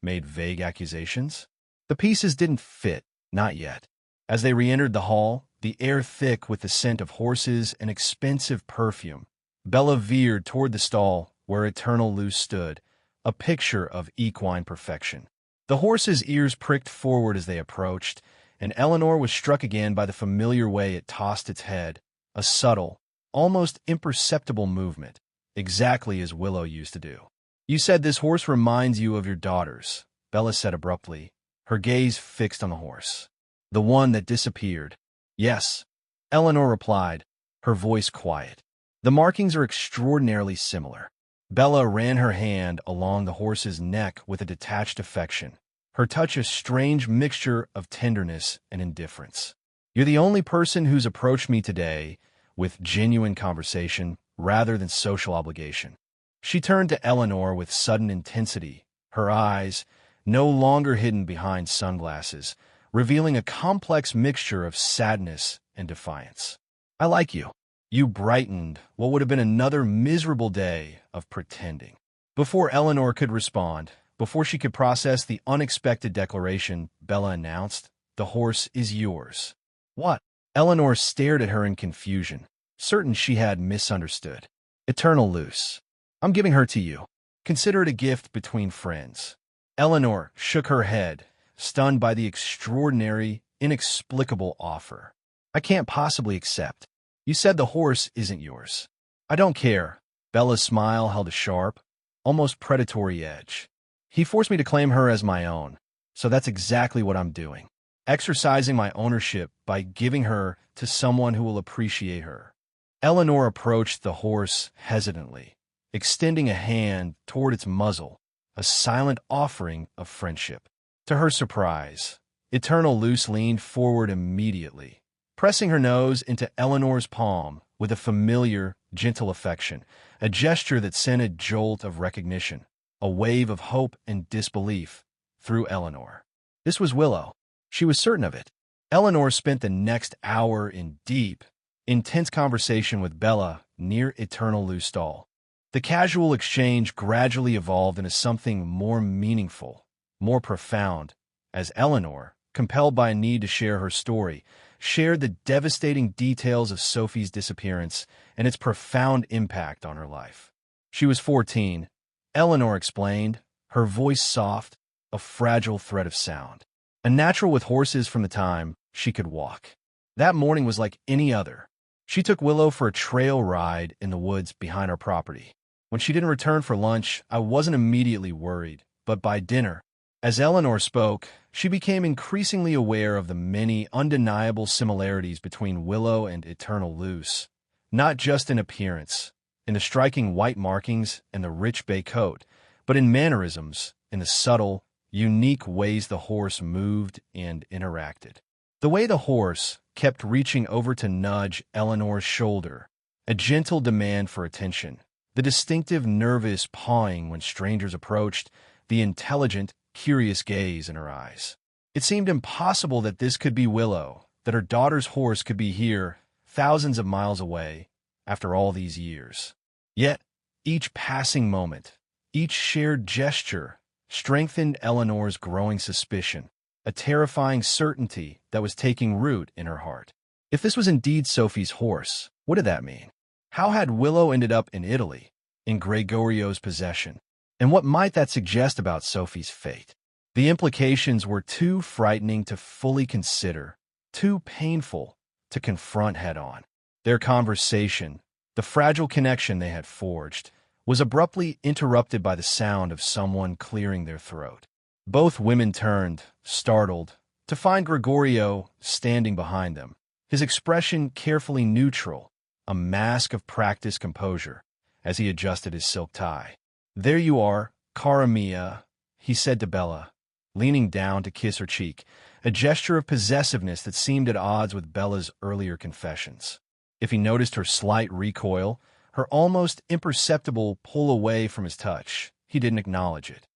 made vague accusations? The pieces didn't fit, not yet. As they re-entered the hall, the air thick with the scent of horses and expensive perfume, Bella veered toward the stall where Eternal Luce stood, a picture of equine perfection. The horse's ears pricked forward as they approached, and Eleanor was struck again by the familiar way it tossed its head, a subtle, almost imperceptible movement, exactly as Willow used to do. "You said this horse reminds you of your daughters," Bella said abruptly, her gaze fixed on the horse. "The one that disappeared." "Yes," Eleanor replied, her voice quiet. "The markings are extraordinarily similar." Bella ran her hand along the horse's neck with a detached affection, her touch a strange mixture of tenderness and indifference. "You're the only person who's approached me today with genuine conversation rather than social obligation." She turned to Eleanor with sudden intensity, her eyes, no longer hidden behind sunglasses, revealing a complex mixture of sadness and defiance. "I like you." You brightened what would have been another miserable day of pretending. Before Eleanor could respond, before she could process the unexpected declaration, Bella announced, "The horse is yours." "What?" Eleanor stared at her in confusion, certain she had misunderstood. "Eternal Luce. I'm giving her to you. Consider it a gift between friends." Eleanor shook her head, stunned by the extraordinary, inexplicable offer. "I can't possibly accept. You said the horse isn't yours." "I don't care." Bella's smile held a sharp, almost predatory edge. "He forced me to claim her as my own, so that's exactly what I'm doing. Exercising my ownership by giving her to someone who will appreciate her." Eleanor approached the horse hesitantly, extending a hand toward its muzzle, a silent offering of friendship. To her surprise, Eternal Luce leaned forward immediately, pressing her nose into Eleanor's palm with a familiar, gentle affection, a gesture that sent a jolt of recognition, a wave of hope and disbelief through Eleanor. This was Willow. She was certain of it. Eleanor spent the next hour in deep, intense conversation with Bella near Eternal Luce's stall. The casual exchange gradually evolved into something more meaningful, more profound, as Eleanor, compelled by a need to share her story, shared the devastating details of Sophie's disappearance and its profound impact on her life. She was 14, Eleanor explained, her voice soft, a fragile thread of sound. A natural with horses from the time she could walk. That morning was like any other. She took Willow for a trail ride in the woods behind our property. When she didn't return for lunch, I wasn't immediately worried, but by dinner, as Eleanor spoke, she became increasingly aware of the many undeniable similarities between Willow and Eternal Luce, not just in appearance, in the striking white markings and the rich bay coat, but in mannerisms, in the subtle, unique ways the horse moved and interacted. The way the horse kept reaching over to nudge Eleanor's shoulder, a gentle demand for attention, the distinctive nervous pawing when strangers approached, the intelligent, curious gaze in her eyes. It seemed impossible that this could be Willow, that her daughter's horse could be here, thousands of miles away, after all these years. Yet, each passing moment, each shared gesture, strengthened Eleanor's growing suspicion, a terrifying certainty that was taking root in her heart. If this was indeed Sophie's horse, what did that mean? How had Willow ended up in Italy, in Gregorio's possession? And what might that suggest about Sophie's fate? The implications were too frightening to fully consider, too painful to confront head-on. Their conversation, the fragile connection they had forged, was abruptly interrupted by the sound of someone clearing their throat. Both women turned, startled, to find Gregorio standing behind them, his expression carefully neutral, a mask of practiced composure, as he adjusted his silk tie. "There you are, cara mia," he said to Bella, leaning down to kiss her cheek, a gesture of possessiveness that seemed at odds with Bella's earlier confessions. If he noticed her slight recoil, her almost imperceptible pull away from his touch, he didn't acknowledge it.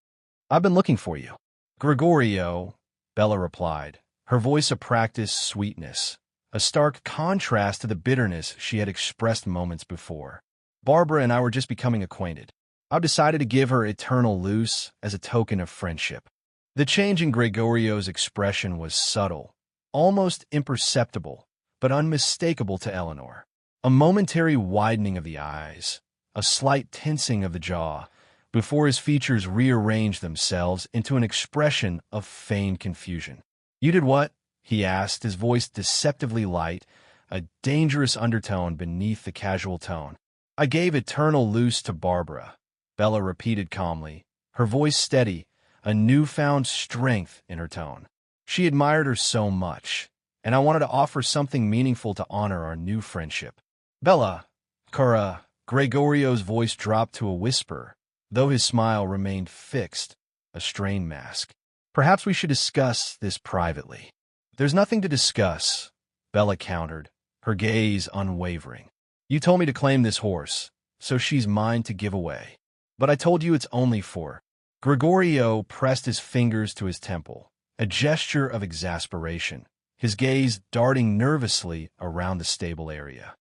"I've been looking for you." "Gregorio," Bella replied, her voice a practiced sweetness, a stark contrast to the bitterness she had expressed moments before. "Barbara and I were just becoming acquainted. I've decided to give her eternal loose as a token of friendship." The change in Gregorio's expression was subtle, almost imperceptible, but unmistakable to Eleanor. A momentary widening of the eyes, a slight tensing of the jaw, before his features rearranged themselves into an expression of feigned confusion. "You did what?" he asked, his voice deceptively light, a dangerous undertone beneath the casual tone. "I gave eternal loose to Barbara," Bella repeated calmly, her voice steady, a newfound strength in her tone. "She admired her so much, and I wanted to offer something meaningful to honor our new friendship." "Bella, cara," Gregorio's voice dropped to a whisper, though his smile remained fixed, a strained mask. "Perhaps we should discuss this privately." "There's nothing to discuss," Bella countered, her gaze unwavering. "You told me to claim this horse, so she's mine to give away. But I told you it's only for—" Gregorio pressed his fingers to his temple, a gesture of exasperation, his gaze darting nervously around the stable area.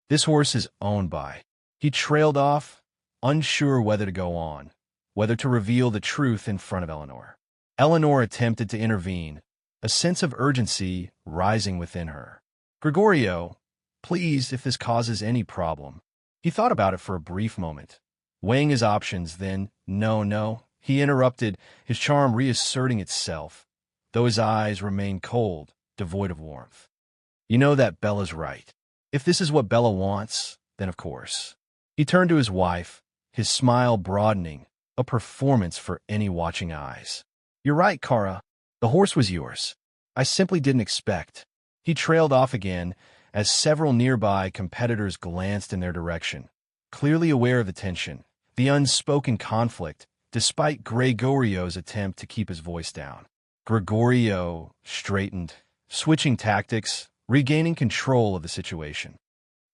"This horse is owned by—" He trailed off, unsure whether to go on, whether to reveal the truth in front of Eleanor. Eleanor attempted to intervene, a sense of urgency rising within her. "Gregorio, please, if this causes any problem." He thought about it for a brief moment, weighing his options, then, No, he interrupted, his charm reasserting itself, though his eyes remained cold, devoid of warmth. "You know that Bella's right. If this is what Bella wants, then of course." He turned to his wife, his smile broadening, a performance for any watching eyes. "You're right, Cara. The horse was yours. I simply didn't expect." He trailed off again as several nearby competitors glanced in their direction, clearly aware of the tension, the unspoken conflict, despite Gregorio's attempt to keep his voice down. Gregorio straightened, switching tactics, regaining control of the situation.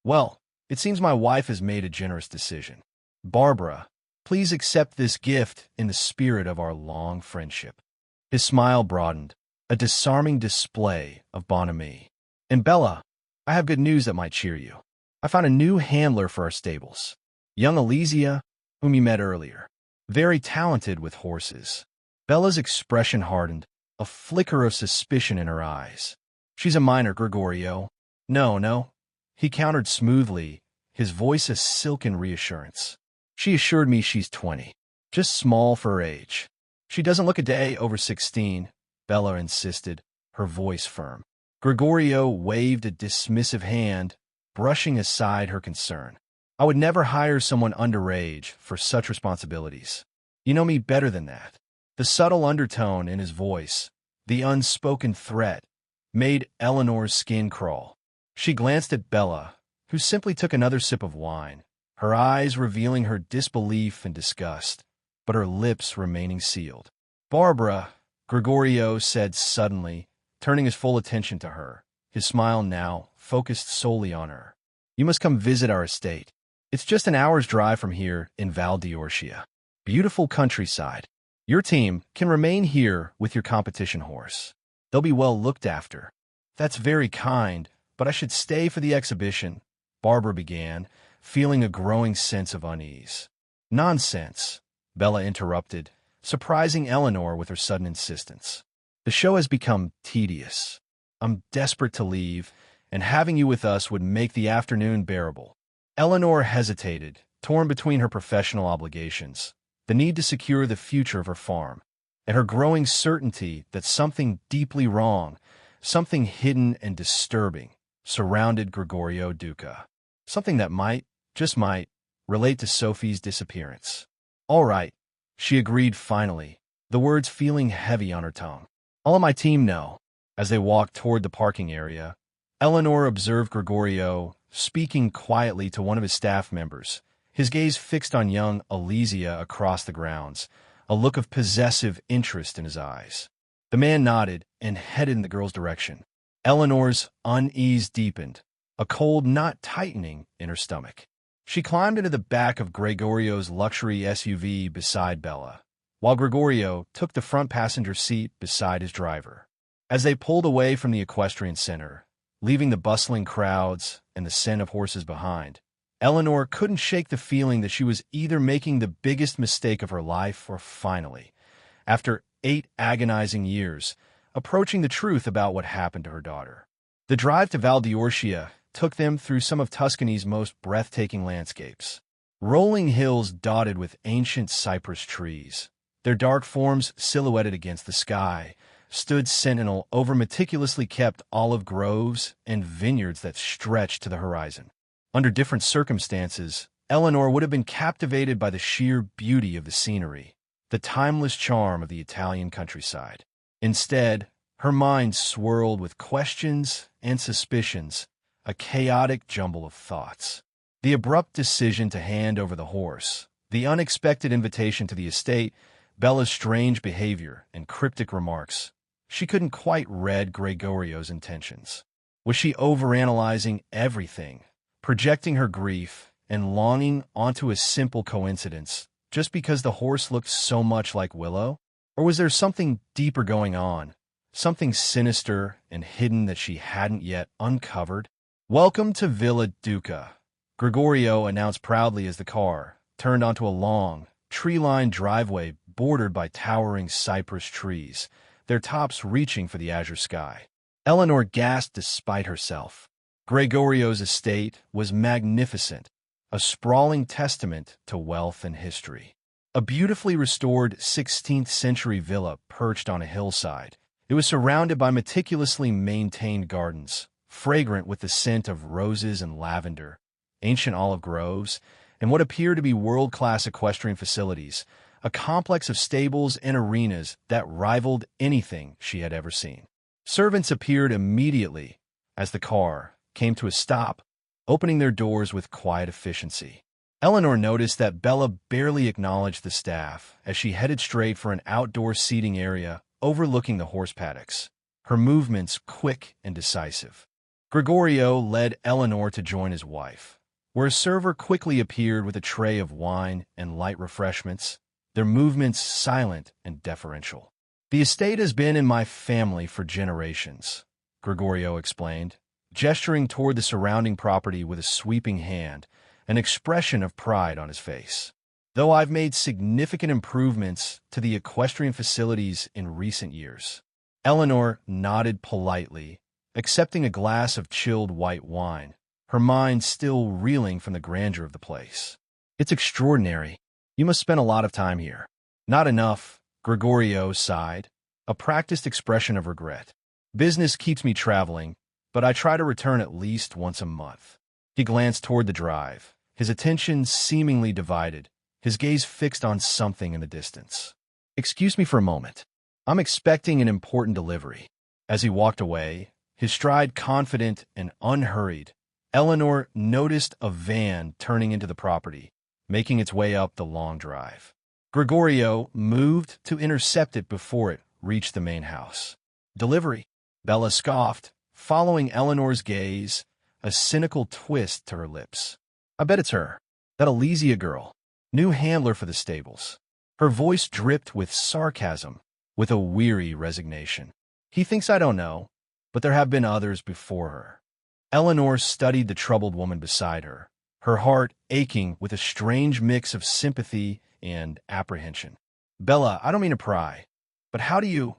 "Well, it seems my wife has made a generous decision. Barbara, please accept this gift in the spirit of our long friendship." His smile broadened, a disarming display of bonhomie. "And Bella, I have good news that might cheer you. I found a new handler for our stables. Young Elysia, whom you met earlier. Very talented with horses." Bella's expression hardened, a flicker of suspicion in her eyes. "She's a minor, Gregorio." No. He countered smoothly, his voice a silken reassurance. "She assured me she's 20. Just small for her age. She doesn't look a day over 16, Bella insisted, her voice firm. Gregorio waved a dismissive hand, brushing aside her concern. "I would never hire someone underage for such responsibilities. You know me better than that." The subtle undertone in his voice, the unspoken threat, made Eleanor's skin crawl. She glanced at Bella, who simply took another sip of wine, her eyes revealing her disbelief and disgust, but her lips remaining sealed. "Barbara," Gregorio said suddenly, turning his full attention to her, his smile now focused solely on her. You must come visit our estate. It's just an hour's drive from here in Val d'Orcia. Beautiful countryside. Your team can remain here with your competition horse. They'll be well looked after. That's very kind, but I should stay for the exhibition, Barbara began, feeling a growing sense of unease. Nonsense, Bella interrupted, surprising Eleanor with her sudden insistence. The show has become tedious. I'm desperate to leave, and having you with us would make the afternoon bearable. Eleanor hesitated, torn between her professional obligations, the need to secure the future of her farm, and her growing certainty that something deeply wrong, something hidden and disturbing, surrounded Gregorio Duca. Something that might, just might, relate to Sophie's disappearance. All right, she agreed finally, the words feeling heavy on her tongue. All of my team know. As they walked toward the parking area, Eleanor observed Gregorio speaking quietly to one of his staff members, his gaze fixed on young Alesia across the grounds, a look of possessive interest in his eyes. The man nodded and headed in the girl's direction. Eleanor's unease deepened, a cold knot tightening in her stomach. She climbed into the back of Gregorio's luxury SUV beside Bella, while Gregorio took the front passenger seat beside his driver. As they pulled away from the equestrian center, leaving the bustling crowds and the scent of horses behind, Eleanor couldn't shake the feeling that she was either making the biggest mistake of her life or finally, after 8 agonizing years, approaching the truth about what happened to her daughter. The drive to Val d'Orcia took them through some of Tuscany's most breathtaking landscapes. Rolling hills dotted with ancient cypress trees, their dark forms silhouetted against the sky, stood sentinel over meticulously kept olive groves and vineyards that stretched to the horizon. Under different circumstances, Eleanor would have been captivated by the sheer beauty of the scenery, the timeless charm of the Italian countryside. Instead, her mind swirled with questions and suspicions, a chaotic jumble of thoughts. The abrupt decision to hand over the horse, the unexpected invitation to the estate, Bella's strange behavior and cryptic remarks. She couldn't quite read Gregorio's intentions. Was she overanalyzing everything, projecting her grief and longing onto a simple coincidence just because the horse looked so much like Willow? Or was there something deeper going on, something sinister and hidden that she hadn't yet uncovered? Welcome to Villa Duca, Gregorio announced proudly as the car turned onto a long, tree-lined driveway bordered by towering cypress trees, their tops reaching for the azure sky. Eleanor gasped despite herself. Gregorio's estate was magnificent, a sprawling testament to wealth and history. A beautifully restored 16th-century villa perched on a hillside, it was surrounded by meticulously maintained gardens, fragrant with the scent of roses and lavender, ancient olive groves, and what appeared to be world-class equestrian facilities, a complex of stables and arenas that rivaled anything she had ever seen. Servants appeared immediately as the car came to a stop, opening their doors with quiet efficiency. Eleanor noticed that Bella barely acknowledged the staff as she headed straight for an outdoor seating area overlooking the horse paddocks, her movements quick and decisive. Gregorio led Eleanor to join his wife, where a server quickly appeared with a tray of wine and light refreshments, their movements silent and deferential. The estate has been in my family for generations, Gregorio explained, gesturing toward the surrounding property with a sweeping hand, an expression of pride on his face. Though I've made significant improvements to the equestrian facilities in recent years. Eleanor nodded politely, accepting a glass of chilled white wine, her mind still reeling from the grandeur of the place. It's extraordinary. You must spend a lot of time here. Not enough, Gregorio sighed, a practiced expression of regret. Business keeps me traveling, but I try to return at least once a month. He glanced toward the drive, his attention seemingly divided, his gaze fixed on something in the distance. Excuse me for a moment. I'm expecting an important delivery. As he walked away, his stride confident and unhurried, Eleanor noticed a van turning into the property, making its way up the long drive. Gregorio moved to intercept it before it reached the main house. Delivery, Bella scoffed, following Eleanor's gaze, a cynical twist to her lips. I bet it's her, that Elysia girl, new handler for the stables. Her voice dripped with sarcasm, with a weary resignation. He thinks I don't know, but there have been others before her. Eleanor studied the troubled woman beside her, her heart aching with a strange mix of sympathy and apprehension. Bella, I don't mean to pry, but how do you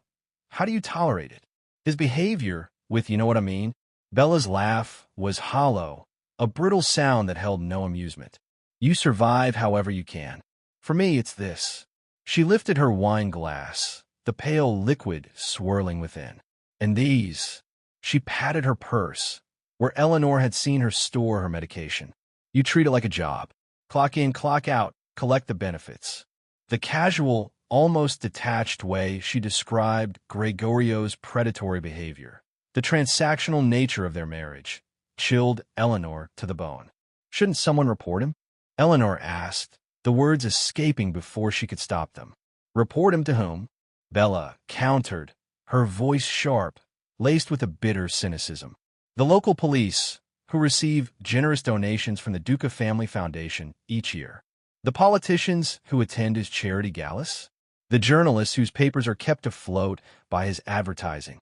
tolerate it? His behavior with, you know what I mean? Bella's laugh was hollow, a brittle sound that held no amusement. You survive however you can. For me, it's this. She lifted her wine glass, the pale liquid swirling within. And these. She patted her purse, where Eleanor had seen her store her medication. You treat it like a job. Clock in, clock out, collect the benefits. The casual, almost detached way she described Gregorio's predatory behavior, the transactional nature of their marriage, chilled Eleanor to the bone. Shouldn't someone report him? Eleanor asked, the words escaping before she could stop them. Report him to whom? Bella countered, her voice sharp, laced with a bitter cynicism. The local police, who receive generous donations from the Duca Family Foundation each year. The politicians who attend his charity galas. The journalists whose papers are kept afloat by his advertising.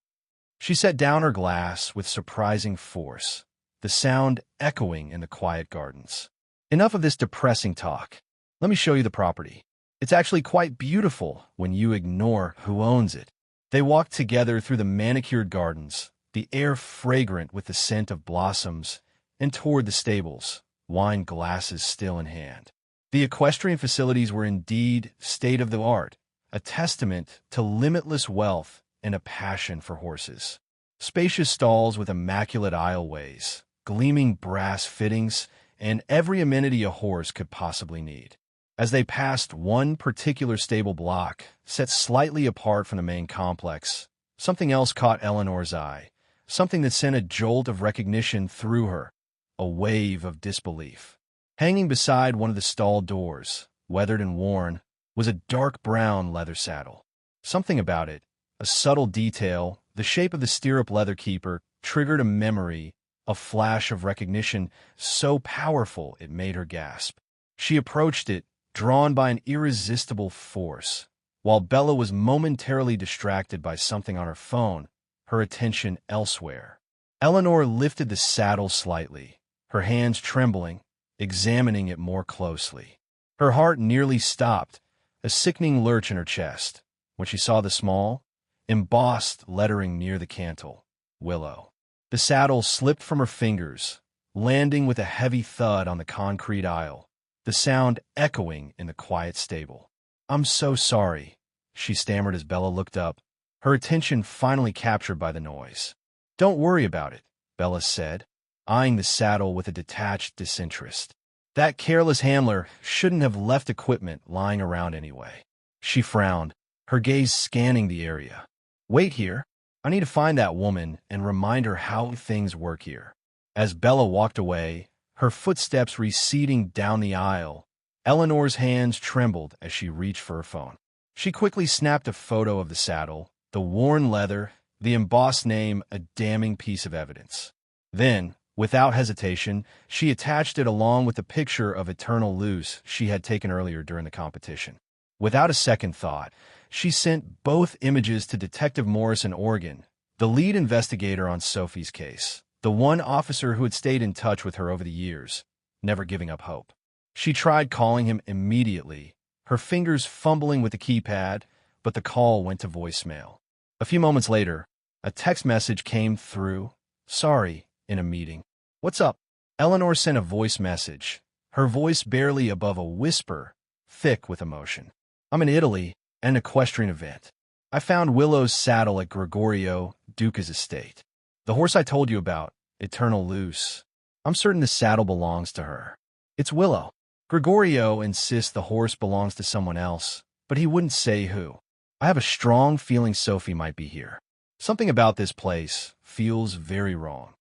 She set down her glass with surprising force, the sound echoing in the quiet gardens. Enough of this depressing talk. Let me show you the property. It's actually quite beautiful when you ignore who owns it. They walked together through the manicured gardens, the air fragrant with the scent of blossoms, and toward the stables, wine glasses still in hand. The equestrian facilities were indeed state-of-the-art, a testament to limitless wealth and a passion for horses. Spacious stalls with immaculate aisleways, gleaming brass fittings, and every amenity a horse could possibly need. As they passed one particular stable block, set slightly apart from the main complex, something else caught Eleanor's eye, something that sent a jolt of recognition through her, a wave of disbelief. Hanging beside one of the stall doors, weathered and worn, was a dark brown leather saddle. Something about it, a subtle detail, the shape of the stirrup leather keeper, triggered a memory, a flash of recognition so powerful it made her gasp. She approached it, drawn by an irresistible force. While Bella was momentarily distracted by something on her phone, her attention elsewhere. Eleanor lifted the saddle slightly, her hands trembling, examining it more closely. Her heart nearly stopped, a sickening lurch in her chest, when she saw the small, embossed lettering near the cantle, Willow. The saddle slipped from her fingers, landing with a heavy thud on the concrete aisle, the sound echoing in the quiet stable. I'm so sorry, she stammered as Bella looked up, her attention finally captured by the noise. Don't worry about it, Bella said, eyeing the saddle with a detached disinterest. That careless handler shouldn't have left equipment lying around anyway. She frowned, her gaze scanning the area. Wait here. I need to find that woman and remind her how things work here. As Bella walked away, her footsteps receding down the aisle, Eleanor's hands trembled as she reached for her phone. She quickly snapped a photo of the saddle, the worn leather, the embossed name, a damning piece of evidence. Then, without hesitation, she attached it along with the picture of Eternal Luce she had taken earlier during the competition. Without a second thought, she sent both images to Detective Morris in Oregon, the lead investigator on Sophie's case, the one officer who had stayed in touch with her over the years, never giving up hope. She tried calling him immediately, her fingers fumbling with the keypad, but the call went to voicemail. A few moments later, a text message came through. Sorry, in a meeting. What's up? Eleanor sent a voice message, her voice barely above a whisper, thick with emotion. I'm in Italy at an equestrian event. I found Willow's saddle at Gregorio Duca's estate. The horse I told you about, Eternal Luce. I'm certain the saddle belongs to her. It's Willow. Gregorio insists the horse belongs to someone else, but he wouldn't say who. I have a strong feeling Sophie might be here. Something about this place feels very wrong.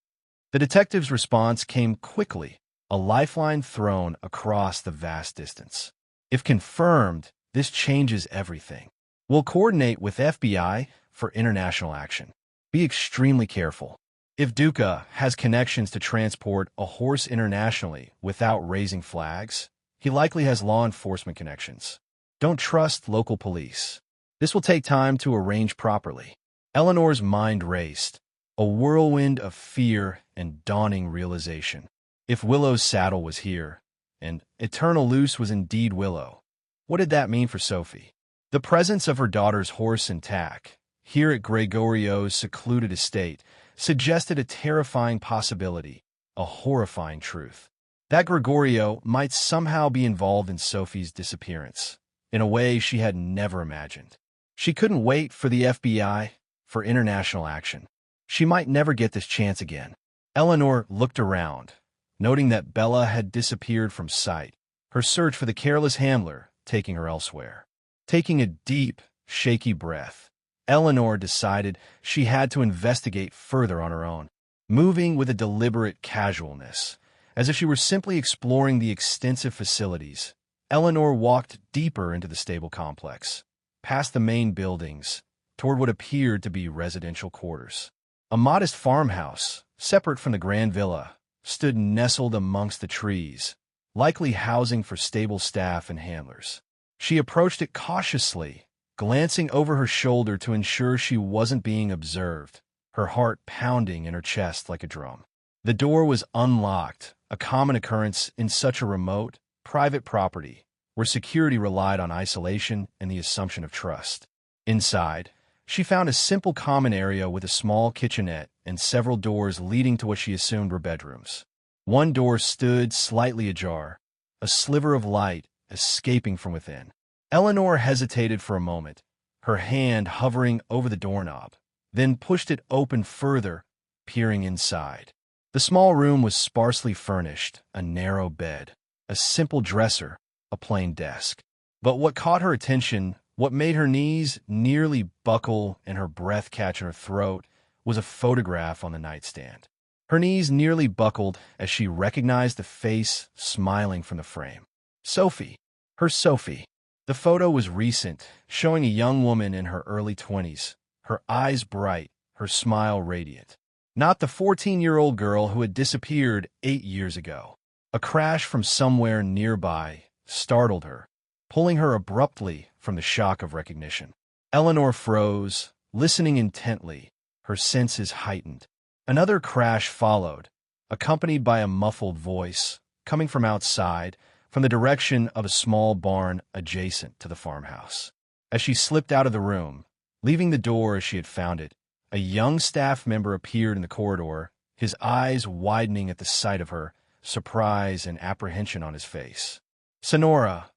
The detective's response came quickly, a lifeline thrown across the vast distance. If confirmed, this changes everything. We'll coordinate with FBI for international action. Be extremely careful. If Duca has connections to transport a horse internationally without raising flags, he likely has law enforcement connections. Don't trust local police. This will take time to arrange properly. Eleanor's mind raced, a whirlwind of fear and dawning realization. If Willow's saddle was here, and Eternal Luce was indeed Willow, what did that mean for Sophie? The presence of her daughter's horse and tack, here at Gregorio's secluded estate, suggested a terrifying possibility, a horrifying truth. That Gregorio might somehow be involved in Sophie's disappearance, in a way she had never imagined. She couldn't wait for the FBI, for international action. She might never get this chance again. Eleanor looked around, noting that Bella had disappeared from sight, her search for the careless handler taking her elsewhere. Taking a deep, shaky breath, Eleanor decided she had to investigate further on her own, moving with a deliberate casualness, as if she were simply exploring the extensive facilities. Eleanor walked deeper into the stable complex, past the main buildings, toward what appeared to be residential quarters. A modest farmhouse, separate from the grand villa, stood nestled amongst the trees, likely housing for stable staff and handlers. She approached it cautiously, glancing over her shoulder to ensure she wasn't being observed, her heart pounding in her chest like a drum. The door was unlocked, a common occurrence in such a remote, private property, where security relied on isolation and the assumption of trust. Inside, she found a simple common area with a small kitchenette and several doors leading to what she assumed were bedrooms. One door stood slightly ajar, a sliver of light escaping from within. Eleanor hesitated for a moment, her hand hovering over the doorknob, then pushed it open further, peering inside. The small room was sparsely furnished, a narrow bed, a simple dresser, a plain desk. But what caught her attention, what made her knees nearly buckle and her breath catch in her throat, was a photograph on the nightstand. Her knees nearly buckled as she recognized the face smiling from the frame. Sophie. Her Sophie. The photo was recent, showing a young woman in her early 20s, her eyes bright, her smile radiant. Not the 14-year-old girl who had disappeared 8 years ago. A crash from somewhere nearby startled her, pulling her abruptly from the shock of recognition. Eleanor froze, listening intently, her senses heightened. Another crash followed, accompanied by a muffled voice, coming from outside, from the direction of a small barn adjacent to the farmhouse. As she slipped out of the room, leaving the door as she had found it, a young staff member appeared in the corridor, his eyes widening at the sight of her, surprise and apprehension on his face. "Sonora,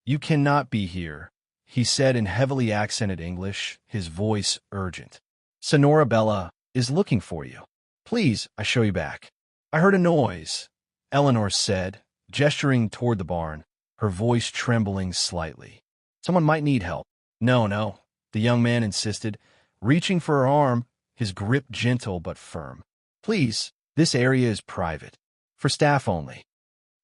you cannot be here," he said in heavily accented English, his voice urgent. "Sonora Bella is looking for you. Please, I show you back." "I heard a noise," Eleanor said, gesturing toward the barn, her voice trembling slightly. "Someone might need help." No, the young man insisted, reaching for her arm, his grip gentle but firm. "Please, this area is private, for staff only."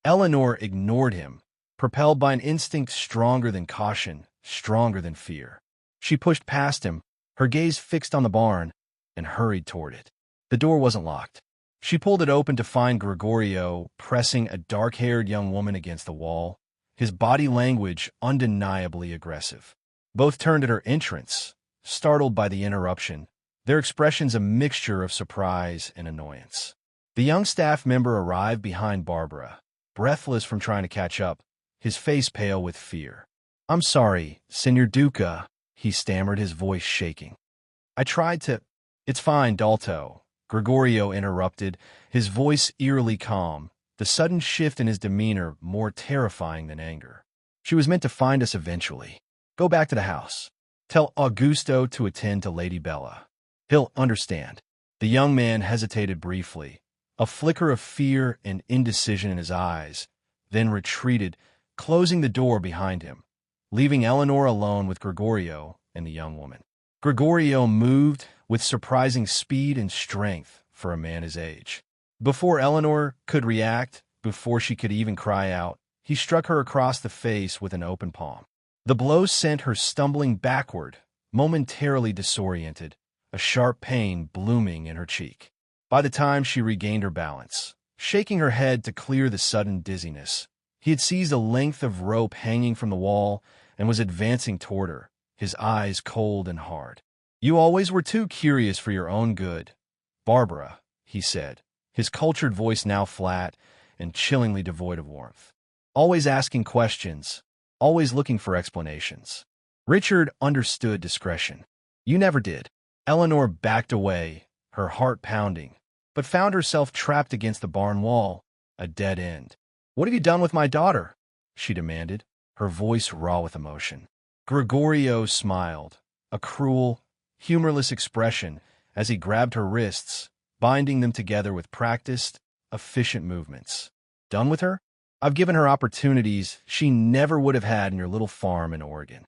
Eleanor ignored him, propelled by an instinct stronger than caution, stronger than fear. She pushed past him, her gaze fixed on the barn, and hurried toward it. The door wasn't locked. She pulled it open to find Gregorio pressing a dark-haired young woman against the wall, his body language undeniably aggressive. Both turned at her entrance, startled by the interruption, their expressions a mixture of surprise and annoyance. The young staff member arrived behind Barbara, breathless from trying to catch up, his face pale with fear. "I'm sorry, Senor Duca," he stammered, his voice shaking. "I tried to—" "It's fine, Dalto," Gregorio interrupted, his voice eerily calm, the sudden shift in his demeanor more terrifying than anger. "She was meant to find us eventually. Go back to the house. Tell Augusto to attend to Lady Bella. He'll understand." The young man hesitated briefly, a flicker of fear and indecision in his eyes, then retreated, closing the door behind him, leaving Eleanor alone with Gregorio and the young woman. Gregorio moved with surprising speed and strength for a man his age. Before Eleanor could react, before she could even cry out, he struck her across the face with an open palm. The blow sent her stumbling backward, momentarily disoriented, a sharp pain blooming in her cheek. By the time she regained her balance, shaking her head to clear the sudden dizziness, he had seized a length of rope hanging from the wall and was advancing toward her, his eyes cold and hard. "You always were too curious for your own good, Barbara," he said, his cultured voice now flat and chillingly devoid of warmth. "Always asking questions, always looking for explanations." Richard understood discretion. "You never did." Eleanor backed away, her heart pounding, but found herself trapped against the barn wall, a dead end. "What have you done with my daughter?" she demanded, her voice raw with emotion. Gregorio smiled, a cruel, humorless expression as he grabbed her wrists, binding them together with practiced, efficient movements. "Done with her? I've given her opportunities she never would have had in your little farm in Oregon."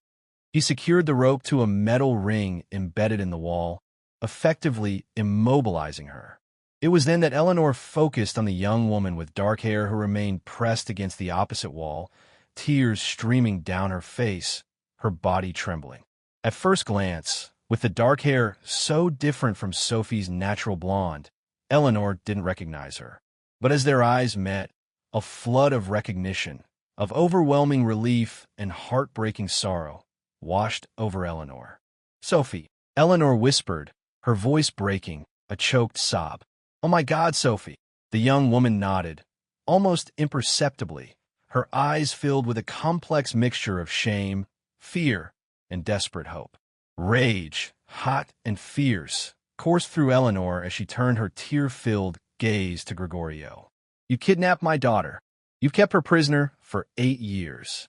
He secured the rope to a metal ring embedded in the wall, effectively immobilizing her. It was then that Eleanor focused on the young woman with dark hair who remained pressed against the opposite wall, tears streaming down her face, her body trembling. At first glance, with the dark hair so different from Sophie's natural blonde, Eleanor didn't recognize her. But as their eyes met, a flood of recognition, of overwhelming relief and heartbreaking sorrow, washed over Eleanor. "Sophie," Eleanor whispered, her voice breaking, a choked sob. "Oh my God, Sophie." The young woman nodded, almost imperceptibly, her eyes filled with a complex mixture of shame, fear, and desperate hope. Rage, hot and fierce, coursed through Eleanor as she turned her tear-filled gaze to Gregorio. "You kidnapped my daughter. You've kept her prisoner for 8 years."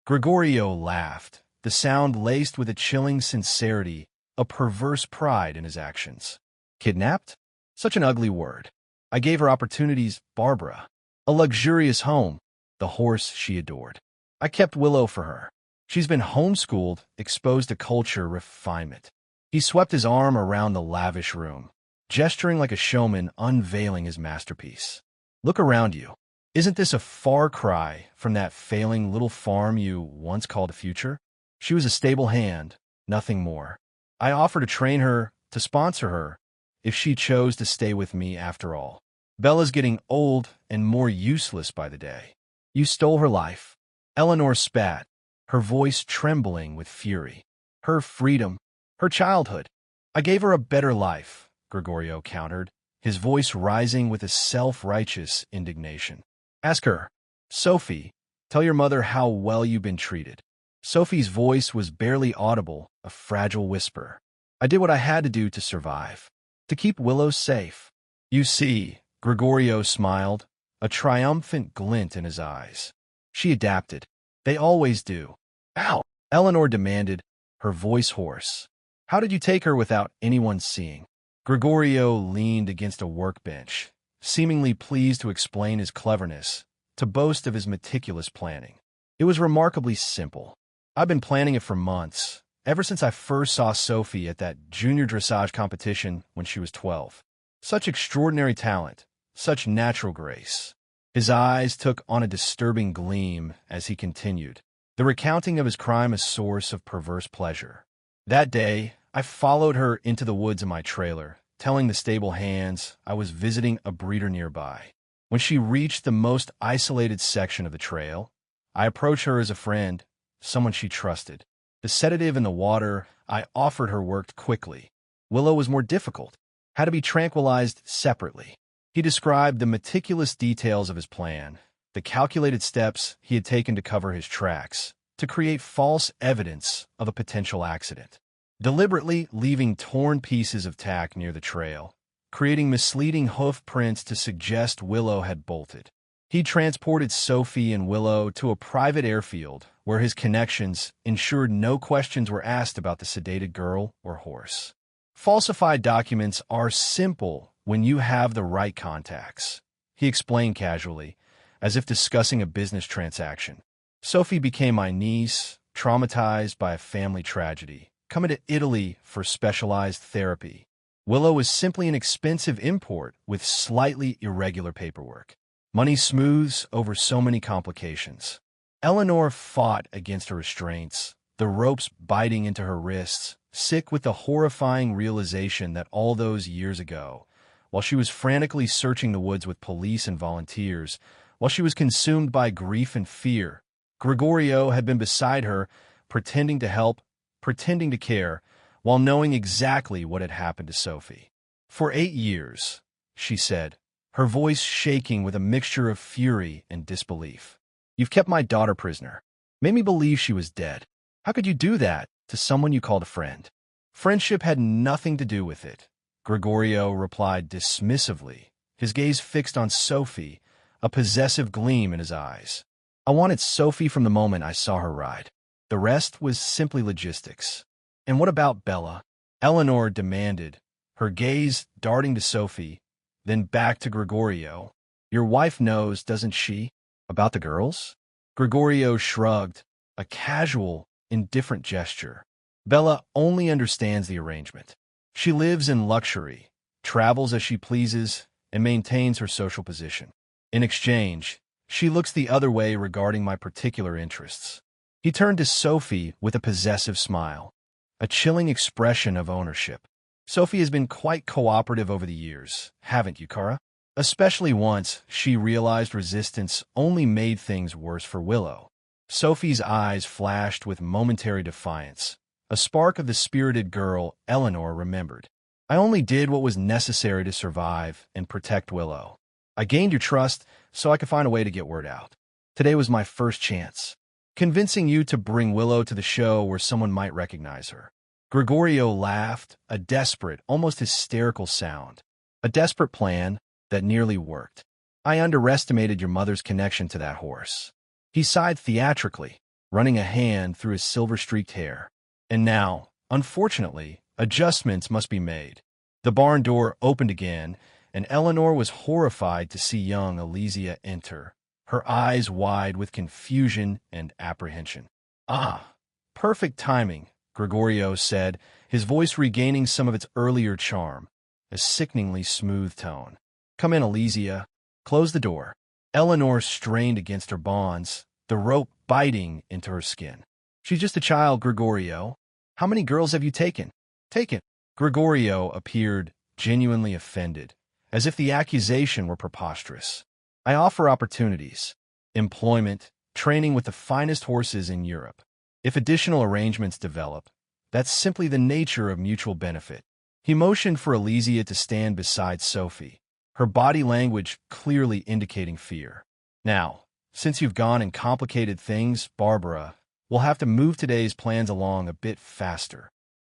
Gregorio laughed, the sound laced with a chilling sincerity, a perverse pride in his actions. "Kidnapped? Such an ugly word. I gave her opportunities, Barbara. A luxurious home, the horse she adored. I kept Willow for her. She's been homeschooled, exposed to culture, refinement." He swept his arm around the lavish room, gesturing like a showman unveiling his masterpiece. "Look around you. Isn't this a far cry from that failing little farm you once called a future? She was a stable hand, nothing more. I offered to train her, to sponsor her, if she chose to stay with me after all. Bella's getting old and more useless by the day. You stole her life." Eleanor spat, her voice trembling with fury. "Her freedom, her childhood. I gave her a better life," Gregorio countered, his voice rising with a self-righteous indignation. "Ask her. Sophie, tell your mother how well you've been treated." Sophie's voice was barely audible, a fragile whisper. "I did what I had to do to survive, to keep Willow safe." "You see," Gregorio smiled, a triumphant glint in his eyes. "She adapted. They always do." "Ow!" Eleanor demanded, her voice hoarse. "How did you take her without anyone seeing?" Gregorio leaned against a workbench, seemingly pleased to explain his cleverness, to boast of his meticulous planning. "It was remarkably simple. I've been planning it for months, ever since I first saw Sophie at that junior dressage competition when she was 12. Such extraordinary talent, such natural grace." His eyes took on a disturbing gleam as he continued, the recounting of his crime a source of perverse pleasure. "That day, I followed her into the woods in my trailer, telling the stable hands I was visiting a breeder nearby. When she reached the most isolated section of the trail, I approached her as a friend, someone she trusted. The sedative in the water I offered her worked quickly. Willow was more difficult, had to be tranquilized separately." He described the meticulous details of his plan, the calculated steps he had taken to cover his tracks, to create false evidence of a potential accident, deliberately leaving torn pieces of tack near the trail, creating misleading hoof prints to suggest Willow had bolted. He transported Sophie and Willow to a private airfield where his connections ensured no questions were asked about the sedated girl or horse. "Falsified documents are simple when you have the right contacts," he explained casually, as if discussing a business transaction. "Sophie became my niece, traumatized by a family tragedy, coming to Italy for specialized therapy. Willow is simply an expensive import with slightly irregular paperwork. Money smooths over so many complications." Eleanor fought against her restraints, the ropes biting into her wrists, sick with the horrifying realization that all those years ago, while she was frantically searching the woods with police and volunteers, while she was consumed by grief and fear, Gregorio had been beside her, pretending to help, pretending to care, while knowing exactly what had happened to Sophie. "For 8 years," she said, her voice shaking with a mixture of fury and disbelief. "You've kept my daughter prisoner. Made me believe she was dead. How could you do that to someone you called a friend?" "Friendship had nothing to do with it," Gregorio replied dismissively, his gaze fixed on Sophie, a possessive gleam in his eyes. "I wanted Sophie from the moment I saw her ride. The rest was simply logistics." "And what about Bella?" Eleanor demanded, her gaze darting to Sophie, then back to Gregorio. "Your wife knows, doesn't she, about the girls?" Gregorio shrugged, a casual, indifferent gesture. "Bella only understands the arrangement. She lives in luxury, travels as she pleases, and maintains her social position. In exchange, she looks the other way regarding my particular interests." He turned to Sophie with a possessive smile, a chilling expression of ownership. "Sophie has been quite cooperative over the years, haven't you, Kara? Especially once she realized resistance only made things worse for Willow." Sophie's eyes flashed with momentary defiance, a spark of the spirited girl Eleanor remembered. "I only did what was necessary to survive and protect Willow. I gained your trust so I could find a way to get word out. Today was my first chance, convincing you to bring Willow to the show where someone might recognize her." Gregorio laughed, a desperate, almost hysterical sound. "A desperate plan that nearly worked. I underestimated your mother's connection to that horse." He sighed theatrically, running a hand through his silver-streaked hair. "And now, unfortunately, adjustments must be made." The barn door opened again, and Eleanor was horrified to see young Alesia enter, her eyes wide with confusion and apprehension. "Ah, perfect timing," Gregorio said, his voice regaining some of its earlier charm, a sickeningly smooth tone. "Come in, Alesia. Close the door." Eleanor strained against her bonds, the rope biting into her skin. "She's just a child, Gregorio. How many girls have you taken?" "Taken?" Gregorio appeared genuinely offended, as if the accusation were preposterous. "I offer opportunities, employment, training with the finest horses in Europe. If additional arrangements develop, that's simply the nature of mutual benefit." He motioned for Alesia to stand beside Sophie, her body language clearly indicating fear. "Now, since you've gone and complicated things, Barbara, we'll have to move today's plans along a bit faster."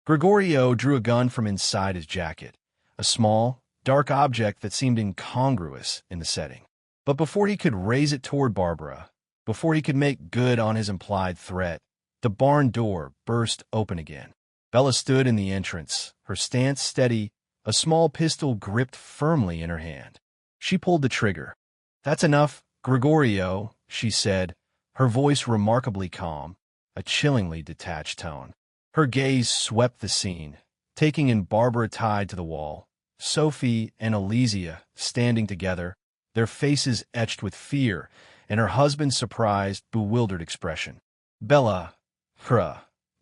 Gregorio drew a gun from inside his jacket, a small, dark object that seemed incongruous in the setting. But before he could raise it toward Barbara, before he could make good on his implied threat, the barn door burst open again. Bella stood in the entrance, her stance steady, a small pistol gripped firmly in her hand. She pulled the trigger. "That's enough, Gregorio," she said, her voice remarkably calm, a chillingly detached tone. Her gaze swept the scene, taking in Barbara tied to the wall, Sophie and Alesia standing together, their faces etched with fear, and her husband's surprised, bewildered expression. "Bella,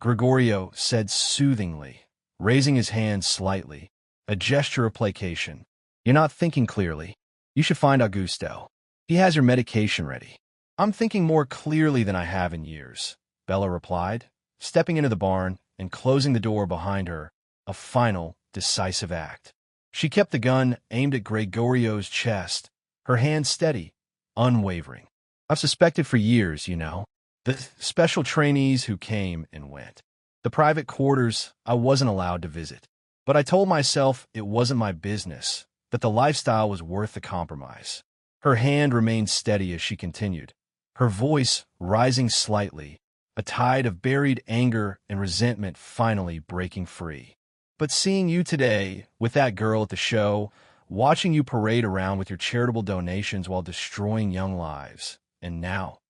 Gregorio said soothingly, raising his hand slightly, a gesture of placation. "You're not thinking clearly. You should find Augusto. He has your medication ready." "I'm thinking more clearly than I have in years," Bella replied, stepping into the barn and closing the door behind her, a final, decisive act. She kept the gun aimed at Gregorio's chest, her hand steady, unwavering. "I've suspected for years, you know. The special trainees who came and went. The private quarters I wasn't allowed to visit. But I told myself it wasn't my business, that the lifestyle was worth the compromise." Her hand remained steady as she continued, her voice rising slightly, a tide of buried anger and resentment finally breaking free. "But seeing you today, with that girl at the show, watching you parade around with your charitable donations while destroying young lives, and now,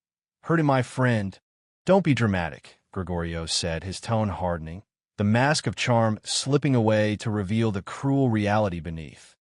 hurting my friend—" "Don't be dramatic," Gregorio said, his tone hardening, the mask of charm slipping away to reveal the cruel reality beneath.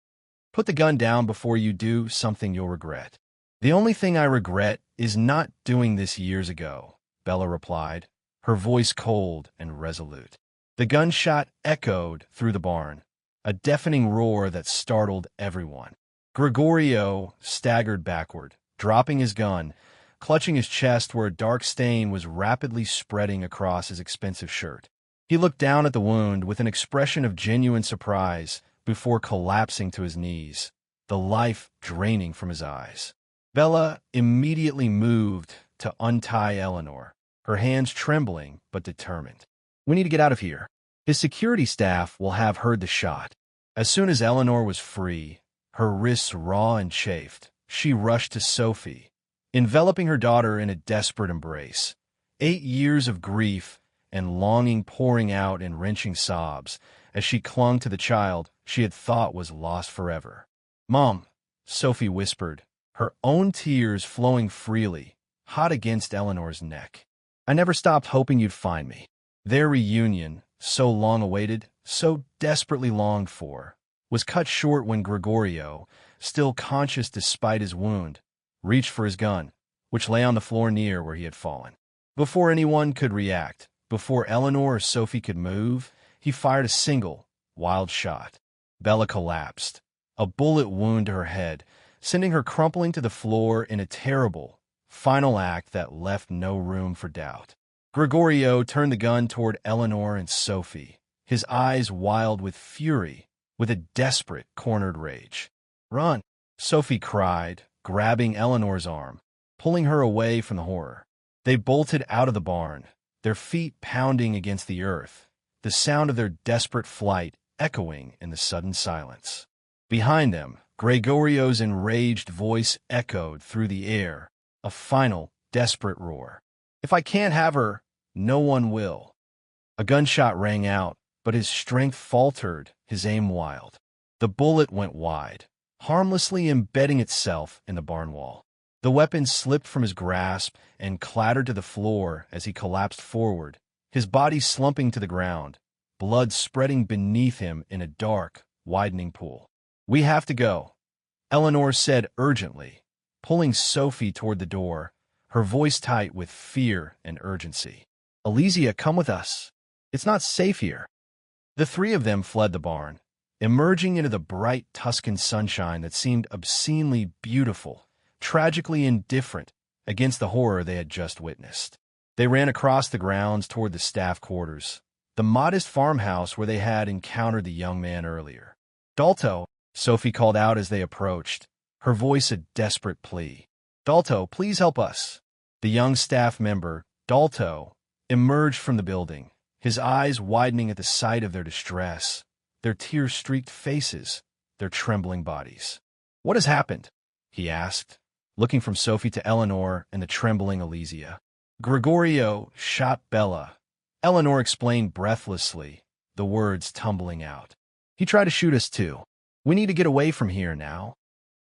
"Put the gun down before you do something you'll regret." "The only thing I regret is not doing this years ago," Bella replied, her voice cold and resolute. The gunshot echoed through the barn, a deafening roar that startled everyone. Gregorio staggered backward, dropping his gun, clutching his chest where a dark stain was rapidly spreading across his expensive shirt. He looked down at the wound with an expression of genuine surprise before collapsing to his knees, the life draining from his eyes. Bella immediately moved to untie Eleanor, her hands trembling but determined. "We need to get out of here. His security staff will have heard the shot." As soon as Eleanor was free, her wrists raw and chafed, she rushed to Sophie, enveloping her daughter in a desperate embrace. 8 years of grief and longing pouring out in wrenching sobs as she clung to the child she had thought was lost forever. "Mom," Sophie whispered, her own tears flowing freely, hot against Eleanor's neck. "I never stopped hoping you'd find me." Their reunion, so long awaited, so desperately longed for, was cut short when Gregorio, still conscious despite his wound, reached for his gun, which lay on the floor near where he had fallen. Before anyone could react, before Eleanor or Sophie could move, he fired a single, wild shot. Bella collapsed, a bullet wound to her head, sending her crumpling to the floor in a terrible, final act that left no room for doubt. Gregorio turned the gun toward Eleanor and Sophie, his eyes wild with fury, with a desperate, cornered rage. "Run!" Sophie cried, grabbing Eleanor's arm, pulling her away from the horror. They bolted out of the barn, their feet pounding against the earth, the sound of their desperate flight echoing in the sudden silence. Behind them, Gregorio's enraged voice echoed through the air, a final, desperate roar. "If I can't have her, no one will." A gunshot rang out, but his strength faltered, his aim wild. The bullet went wide, harmlessly embedding itself in the barn wall. The weapon slipped from his grasp and clattered to the floor as he collapsed forward, his body slumping to the ground, blood spreading beneath him in a dark, widening pool. "We have to go," Eleanor said urgently, pulling Sophie toward the door, her voice tight with fear and urgency. "Alizia, come with us. It's not safe here." The three of them fled the barn, emerging into the bright Tuscan sunshine that seemed obscenely beautiful, tragically indifferent against the horror they had just witnessed. They ran across the grounds toward the staff quarters, the modest farmhouse where they had encountered the young man earlier. "Dalto," Sophie called out as they approached, her voice a desperate plea. "Dalto, please help us." The young staff member, Dalto, emerged from the building, his eyes widening at the sight of their distress, their tear-streaked faces, their trembling bodies. "What has happened?" he asked, looking from Sophie to Eleanor and the trembling Alizia. "Gregorio shot Bella," Eleanor explained breathlessly, the words tumbling out. "He tried to shoot us too. We need to get away from here now."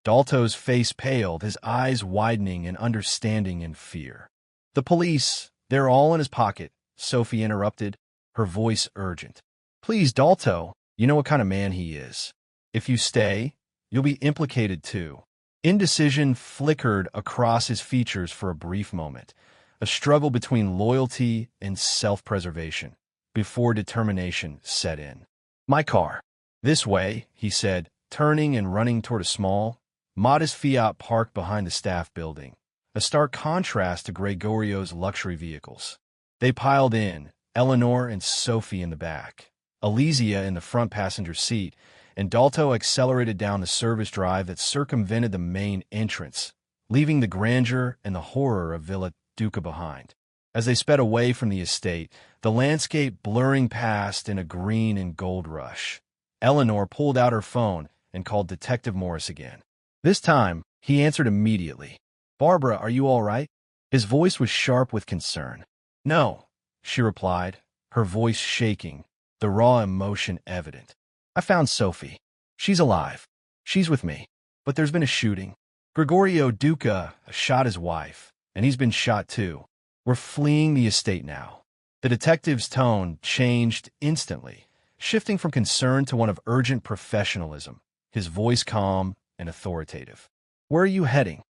Dalto's face paled, his eyes widening in understanding and fear. "The police, they're all in his pocket," Sophie interrupted, her voice urgent. "Please, Dalto, you know what kind of man he is. If you stay, you'll be implicated too." Indecision flickered across his features for a brief moment, a struggle between loyalty and self-preservation, before determination set in. "My car." "This way," he said, turning and running toward a small, modest Fiat parked behind the staff building, a stark contrast to Gregorio's luxury vehicles. They piled in, Eleanor and Sophie in the back, Alizia in the front passenger seat, and Dalto accelerated down the service drive that circumvented the main entrance, leaving the grandeur and the horror of Villa Duca behind. As they sped away from the estate, the landscape blurring past in a green and gold rush, Eleanor pulled out her phone and called Detective Morris again. This time, he answered immediately. "Barbara, are you all right?" His voice was sharp with concern. "No," she replied, her voice shaking, the raw emotion evident. "I found Sophie. She's alive. She's with me. But there's been a shooting. Gregorio Duca shot his wife, and he's been shot too. We're fleeing the estate now." The detective's tone changed instantly, shifting from concern to one of urgent professionalism, his voice calm and authoritative. "Where are you heading?"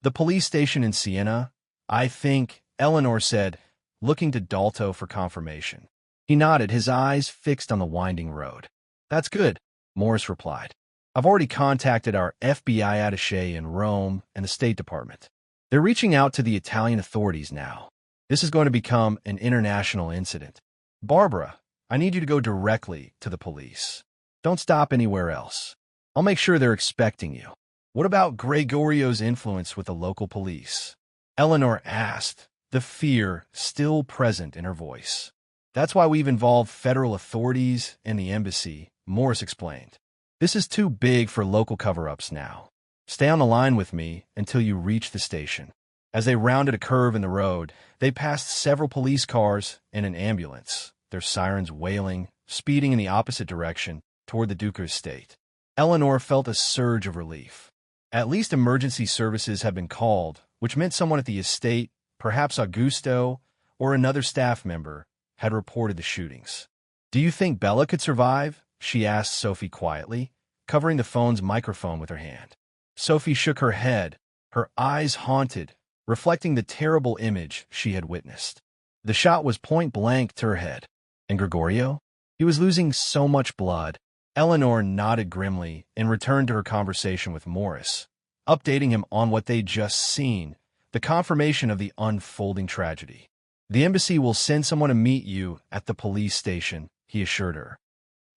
"The police station in Siena, I think," Eleanor said, looking to Dalto for confirmation. He nodded, his eyes fixed on the winding road. "That's good. Morris replied. I've already contacted our FBI attaché in Rome and the State Department. They're reaching out to the Italian authorities now. This is going to become an international incident. Barbara, I need you to go directly to the police. Don't stop anywhere else. I'll make sure they're expecting you. What about Gregorio's influence with the local police? Eleanor asked, the fear still present in her voice. That's why we've involved federal authorities and the embassy, Morris explained. This is too big for local cover-ups now. Stay on the line with me until you reach the station. As they rounded a curve in the road, they passed several police cars and an ambulance, their sirens wailing, speeding in the opposite direction toward the Duca estate. Eleanor felt a surge of relief. At least emergency services had been called, which meant someone at the estate, perhaps Augusto or another staff member, had reported the shootings. Do you think Bella could survive? She asked Sophie quietly, covering the phone's microphone with her hand. Sophie shook her head, her eyes haunted, reflecting the terrible image she had witnessed. The shot was point blank to her head. And Gregorio? He was losing so much blood. Eleanor nodded grimly and returned to her conversation with Morris, updating him on what they'd just seen, the confirmation of the unfolding tragedy. The embassy will send someone to meet you at the police station, he assured her.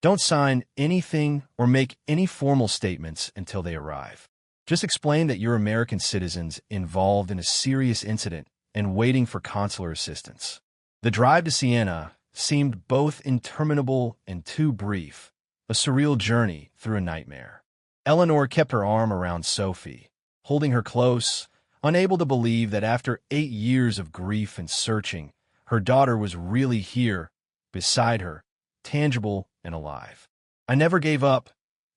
Don't sign anything or make any formal statements until they arrive. Just explain that you're American citizens involved in a serious incident and waiting for consular assistance. The drive to Siena seemed both interminable and too brief, a surreal journey through a nightmare. Eleanor kept her arm around Sophie, holding her close, unable to believe that after 8 years of grief and searching, her daughter was really here, beside her, tangible and alive. I never gave up,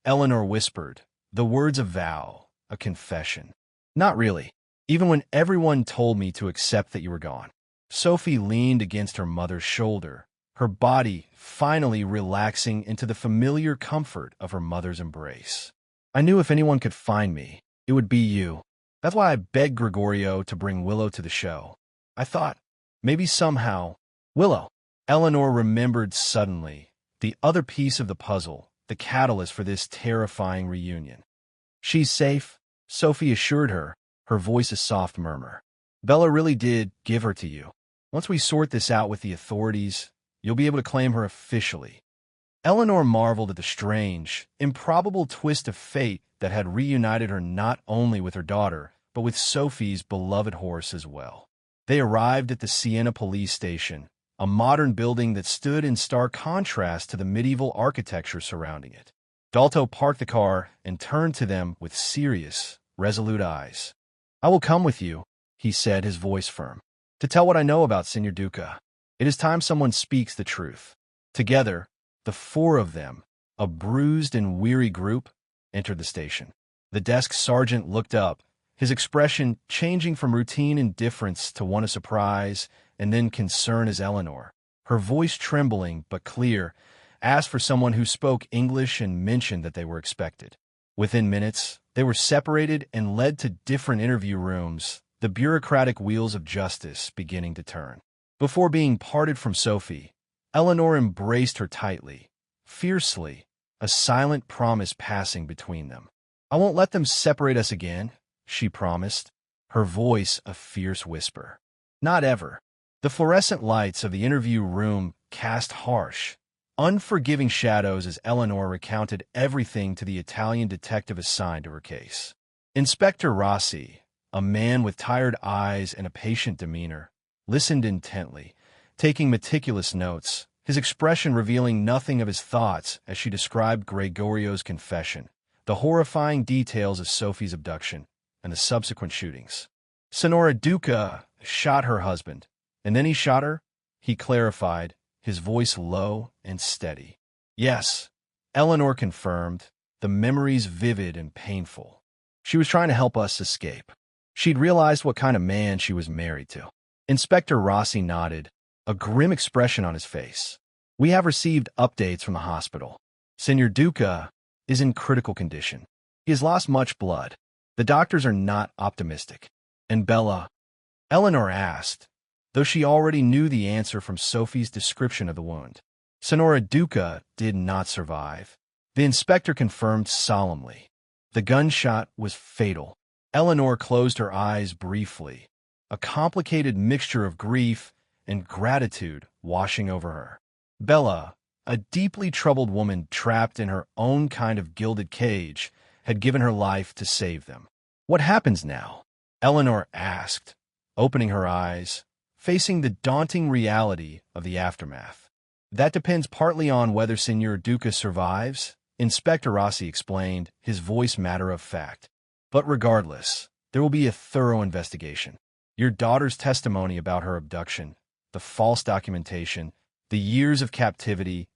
Eleanor whispered, the words of vow, a confession. Not really, even when everyone told me to accept that you were gone. Sophie leaned against her mother's shoulder, her body finally relaxing into the familiar comfort of her mother's embrace. I knew if anyone could find me, it would be you. That's why I begged Gregorio to bring Willow to the show. I thought, maybe somehow, Willow. Eleanor remembered suddenly, the other piece of the puzzle, the catalyst for this terrifying reunion. She's safe, Sophie assured her, her voice a soft murmur. Bella really did give her to you. Once we sort this out with the authorities, you'll be able to claim her officially. Eleanor marveled at the strange, improbable twist of fate that had reunited her not only with her daughter, but with Sophie's beloved horse as well. They arrived at the Siena police station, a modern building that stood in stark contrast to the medieval architecture surrounding it. Dalto parked the car and turned to them with serious, resolute eyes. I will come with you, he said, his voice firm, to tell what I know about Signor Duca. It is time someone speaks the truth. Together, the 4 of them, a bruised and weary group, entered the station. The desk sergeant looked up, his expression changing from routine indifference to one of surprise and then concern as Eleanor, her voice trembling but clear, asked for someone who spoke English and mentioned that they were expected. Within minutes, they were separated and led to different interview rooms, the bureaucratic wheels of justice beginning to turn. Before being parted from Sophie, Eleanor embraced her tightly, fiercely, a silent promise passing between them. I won't let them separate us again, she promised, her voice a fierce whisper. Not ever. The fluorescent lights of the interview room cast harsh, unforgiving shadows as Eleanor recounted everything to the Italian detective assigned to her case. Inspector Rossi, a man with tired eyes and a patient demeanor, listened intently, taking meticulous notes, his expression revealing nothing of his thoughts as she described Gregorio's confession, the horrifying details of Sophie's abduction, and the subsequent shootings. Signora Duca shot her husband, and then he shot her, he clarified, his voice low and steady. Yes, Eleanor confirmed, the memories vivid and painful. She was trying to help us escape. She'd realized what kind of man she was married to. Inspector Rossi nodded, a grim expression on his face. We have received updates from the hospital. Signor Duca is in critical condition. He has lost much blood. The doctors are not optimistic. And Bella? Eleanor asked, though she already knew the answer from Sophie's description of the wound. Signora Duca did not survive. The inspector confirmed solemnly. The gunshot was fatal. Eleanor closed her eyes briefly, a complicated mixture of grief and gratitude washing over her. Bella, a deeply troubled woman trapped in her own kind of gilded cage, had given her life to save them. What happens now? Eleanor asked, opening her eyes, facing the daunting reality of the aftermath. That depends partly on whether Senor Duca survives, Inspector Rossi explained, his voice matter of fact. But regardless, there will be a thorough investigation. Your daughter's testimony about her abduction, the false documentation, the years of captivity,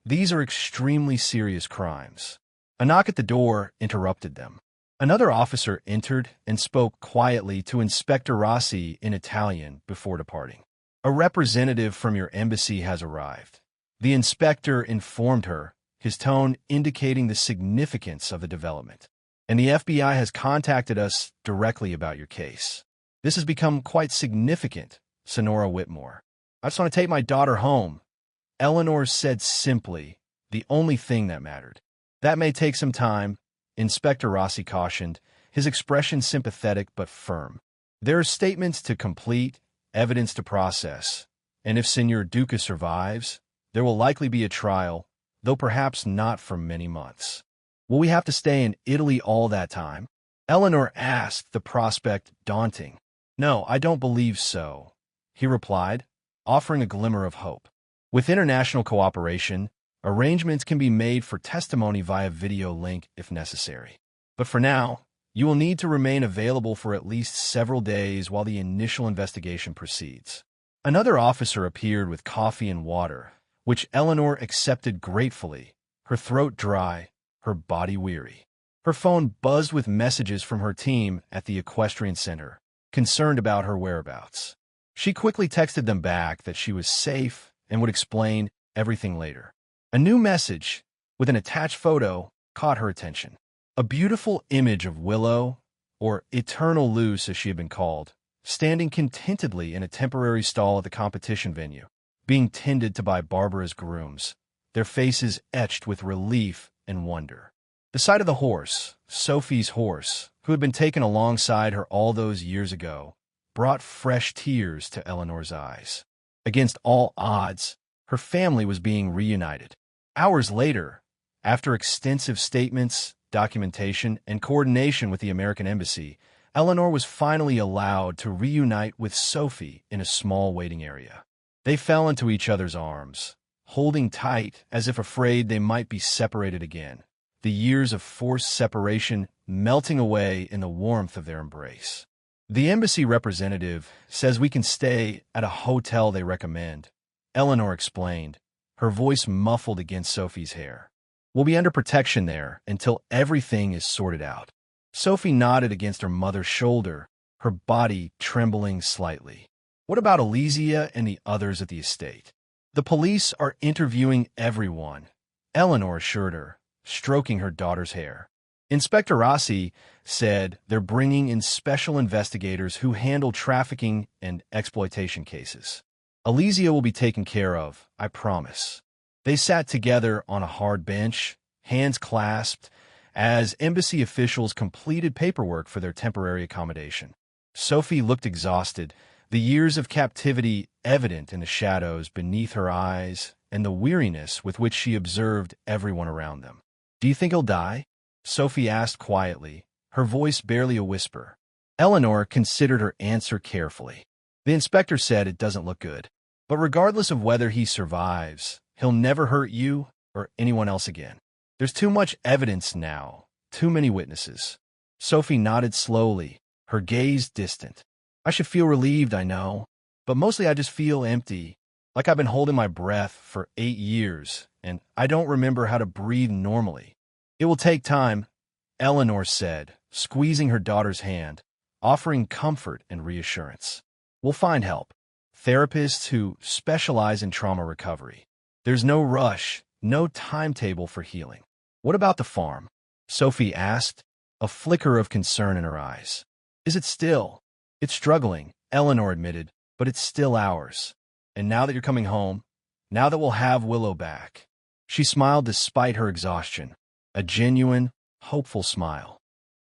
these are extremely serious crimes. A knock at the door interrupted them. Another officer entered and spoke quietly to Inspector Rossi in Italian before departing. A representative from your embassy has arrived. The inspector informed her, his tone indicating the significance of the development. And the FBI has contacted us directly about your case. This has become quite significant, Sonora Whitmore. I just want to take my daughter home. Eleanor said simply, the only thing that mattered. That may take some time, Inspector Rossi cautioned, his expression sympathetic but firm. There are statements to complete, evidence to process, and if Senor Duca survives, there will likely be a trial, though perhaps not for many months. Will we have to stay in Italy all that time? Eleanor asked, the prospect daunting. No, I don't believe so, he replied, offering a glimmer of hope. With international cooperation, arrangements can be made for testimony via video link if necessary. But for now, you will need to remain available for at least several days while the initial investigation proceeds. Another officer appeared with coffee and water, which Eleanor accepted gratefully, her throat dry, her body weary. Her phone buzzed with messages from her team at the equestrian center, concerned about her whereabouts. She quickly texted them back that she was safe and would explain everything later. A new message, with an attached photo, caught her attention. A beautiful image of Willow, or Eternal Luce as she had been called, standing contentedly in a temporary stall at the competition venue, being tended to by Barbara's grooms, their faces etched with relief and wonder. The sight of the horse, Sophie's horse, who had been taken alongside her all those years ago, brought fresh tears to Eleanor's eyes. Against all odds, her family was being reunited. Hours later, after extensive statements, documentation, and coordination with the American embassy, Eleanor was finally allowed to reunite with Sophie in a small waiting area. They fell into each other's arms, holding tight as if afraid they might be separated again, the years of forced separation melting away in the warmth of their embrace. The embassy representative says we can stay at a hotel they recommend, Eleanor explained, her voice muffled against Sophie's hair. We'll be under protection there until everything is sorted out. Sophie nodded against her mother's shoulder, her body trembling slightly. What about Elysia and the others at the estate? The police are interviewing everyone, Eleanor assured her, stroking her daughter's hair. Inspector Rossi said they're bringing in special investigators who handle trafficking and exploitation cases. Elysia will be taken care of, I promise. They sat together on a hard bench, hands clasped, as embassy officials completed paperwork for their temporary accommodation. Sophie looked exhausted, the years of captivity evident in the shadows beneath her eyes and the weariness with which she observed everyone around them. Do you think he'll die? Sophie asked quietly, her voice barely a whisper. Eleanor considered her answer carefully. The inspector said it doesn't look good. But regardless of whether he survives, he'll never hurt you or anyone else again. There's too much evidence now, too many witnesses. Sophie nodded slowly, her gaze distant. I should feel relieved, I know, but mostly I just feel empty, like I've been holding my breath for 8 years, and I don't remember how to breathe normally. It will take time, Eleanor said, squeezing her daughter's hand, offering comfort and reassurance. We'll find help. Therapists who specialize in trauma recovery. There's no rush, no timetable for healing. What about the farm? Sophie asked, a flicker of concern in her eyes. Is it still? It's struggling, Eleanor admitted, but it's still ours. And now that you're coming home, now that we'll have Willow back. She smiled despite her exhaustion. a genuine, hopeful smile.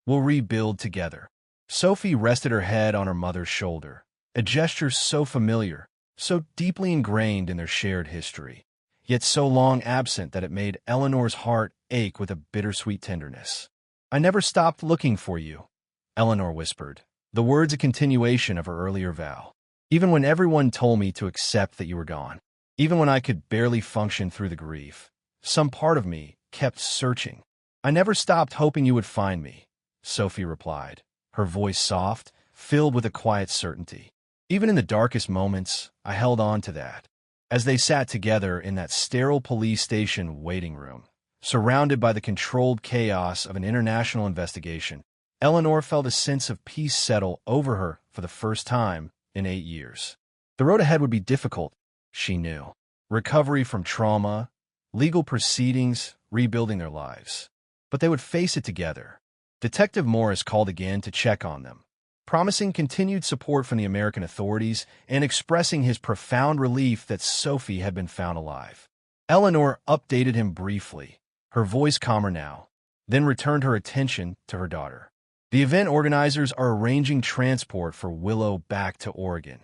We'll rebuild together. Sophie rested her head on her mother's shoulder, a gesture so familiar, so deeply ingrained in their shared history, yet so long absent that it made Eleanor's heart ache with a bittersweet tenderness. "I never stopped looking for you," Eleanor whispered, the words a continuation of her earlier vow. "Even when everyone told me to accept that you were gone, even when I could barely function through the grief, some part of me kept searching. I never stopped hoping you would find me," Sophie replied, her voice soft, filled with a quiet certainty. "Even in the darkest moments, I held on to that." As they sat together in that sterile police station waiting room, surrounded by the controlled chaos of an international investigation, Eleanor felt a sense of peace settle over her for the first time in 8 years. The road ahead would be difficult, she knew. Recovery from trauma, legal proceedings, rebuilding their lives. But they would face it together. Detective Morris called again to check on them, promising continued support from the American authorities and expressing his profound relief that Sophie had been found alive. Eleanor updated him briefly, her voice calmer now, then returned her attention to her daughter. "The event organizers are arranging transport for Willow back to Oregon,"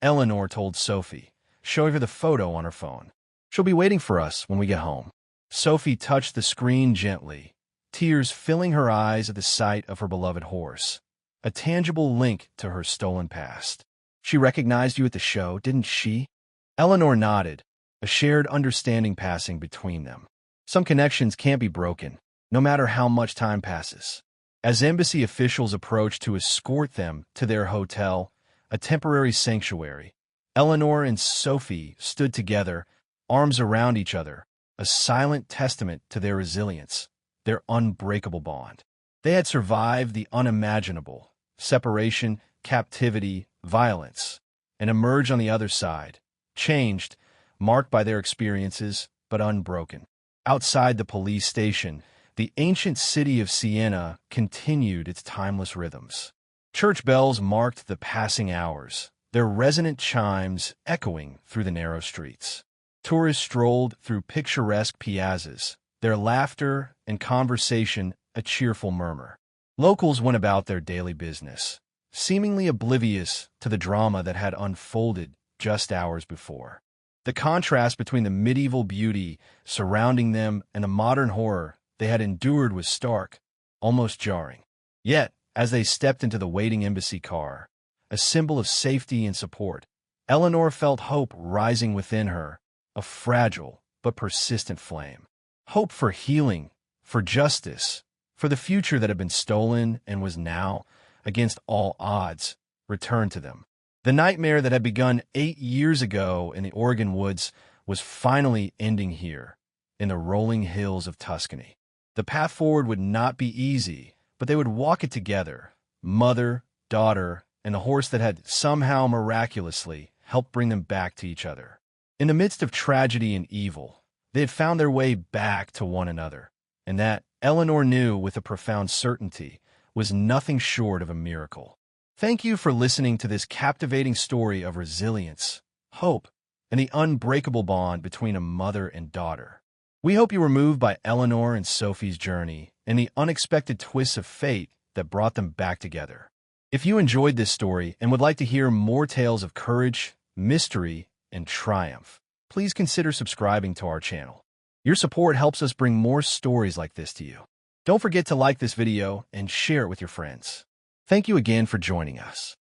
Eleanor told Sophie, showing her the photo on her phone. "She'll be waiting for us when we get home." Sophie touched the screen gently, tears filling her eyes at the sight of her beloved horse, a tangible link to her stolen past. "She recognized you at the show, didn't she?" Eleanor nodded, a shared understanding passing between them. Some connections can't be broken, no matter how much time passes. As embassy officials approached to escort them to their hotel, a temporary sanctuary, Eleanor and Sophie stood together, arms around each other, a silent testament to their resilience, their unbreakable bond. They had survived the unimaginable, separation, captivity, violence, and emerged on the other side, changed, marked by their experiences, but unbroken. Outside the police station, the ancient city of Siena continued its timeless rhythms. Church bells marked the passing hours, their resonant chimes echoing through the narrow streets. Tourists strolled through picturesque piazzas, their laughter and conversation a cheerful murmur. Locals went about their daily business, seemingly oblivious to the drama that had unfolded just hours before. The contrast between the medieval beauty surrounding them and the modern horror they had endured was stark, almost jarring. Yet, as they stepped into the waiting embassy car, a symbol of safety and support, Eleanor felt hope rising within her, a fragile but persistent flame. Hope for healing, for justice, for the future that had been stolen and was now, against all odds, returned to them. The nightmare that had begun 8 years ago in the Oregon woods was finally ending here, in the rolling hills of Tuscany. The path forward would not be easy, but they would walk it together, mother, daughter, and the horse that had somehow miraculously helped bring them back to each other. In the midst of tragedy and evil, they had found their way back to one another, and that, Eleanor knew with a profound certainty, was nothing short of a miracle. Thank you for listening to this captivating story of resilience, hope, and the unbreakable bond between a mother and daughter. We hope you were moved by Eleanor and Sophie's journey and the unexpected twists of fate that brought them back together. If you enjoyed this story and would like to hear more tales of courage, mystery, and triumph, please consider subscribing to our channel. Your support helps us bring more stories like this to you. Don't forget to like this video and share it with your friends. Thank you again for joining us.